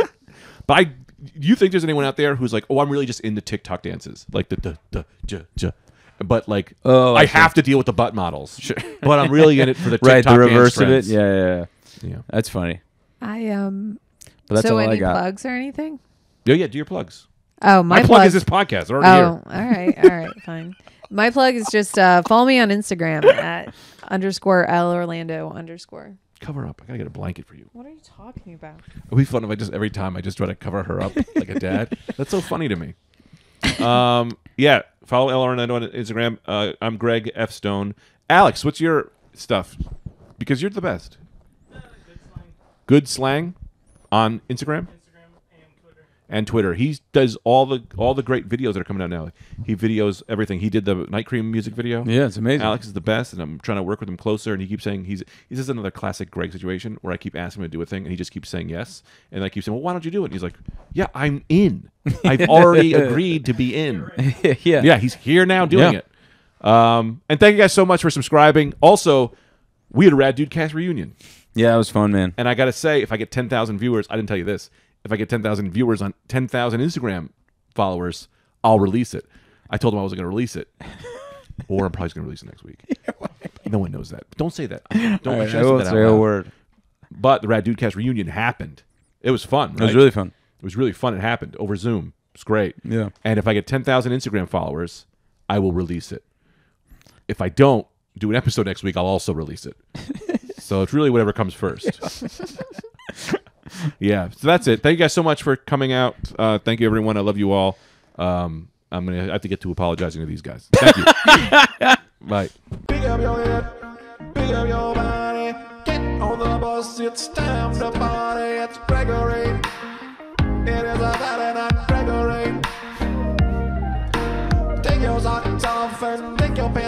But you think there's anyone out there who's like, oh, I'm really just into TikTok dances, like the ja. But like, Oh, I I see. have to deal with the butt models. Sure. But I'm really in it for the TikTok Right, the dance reverse of it. trends. Yeah. Yeah. That's funny. But that's so all I any got. plugs or anything? Yeah, do your plugs. Oh, My plug is this podcast. They're already Oh, all right, fine. My plug is just follow me on Instagram at _Elle Orlando _. Cover up. I gotta get a blanket for you. What are you talking about? It'd be fun if I just every time I just try to cover her up like a dad. That's so funny to me. Yeah, follow Elle Orlando on Instagram. I'm Greg F Stone. Alex, what's your stuff? Because you're the best. Good slang on Instagram and Twitter. He does all the great videos that are coming out now. He videos everything. He did the Night Cream music video. Yeah, it's amazing. Alex is the best, and I'm trying to work with him closer. And he keeps saying he's this is another classic Greg situation where I keep asking him to do a thing, and he just keeps saying yes. And I keep saying, well, why don't you do it? And he's like, yeah, I'm in. I've already agreed to be in. Yeah. Yeah, he's here now doing Yeah. it. And thank you guys so much for subscribing. Also, we had a Rad Dude Cast reunion. Yeah, it was fun, man. And I got to say, if I get 10,000 viewers, I didn't tell you this. If I get 10,000 viewers on 10,000 Instagram followers, I'll release it. I told them I wasn't going to release it. Or I'm probably going to release it next week. No one knows that. Don't say that. Don't All right, say I won't that out say a loud. word. But the Rad Dudecast reunion happened. It was fun. It was right? really fun. It was really fun. It happened over Zoom. It's great. Yeah. And if I get 10,000 Instagram followers, I will release it. If I don't do an episode next week, I'll also release it. So it's really whatever comes first. Yeah. So that's it. Thank you guys so much for coming out. Thank you, everyone. I love you all. I'm gonna have to get to apologizing to these guys. Thank you. Bye. Big Pick up your head, pick up your body. Get on the bus, it's time to party. It's Gregory. It is a Saturday night, Gregory. Take your socks off and take your pants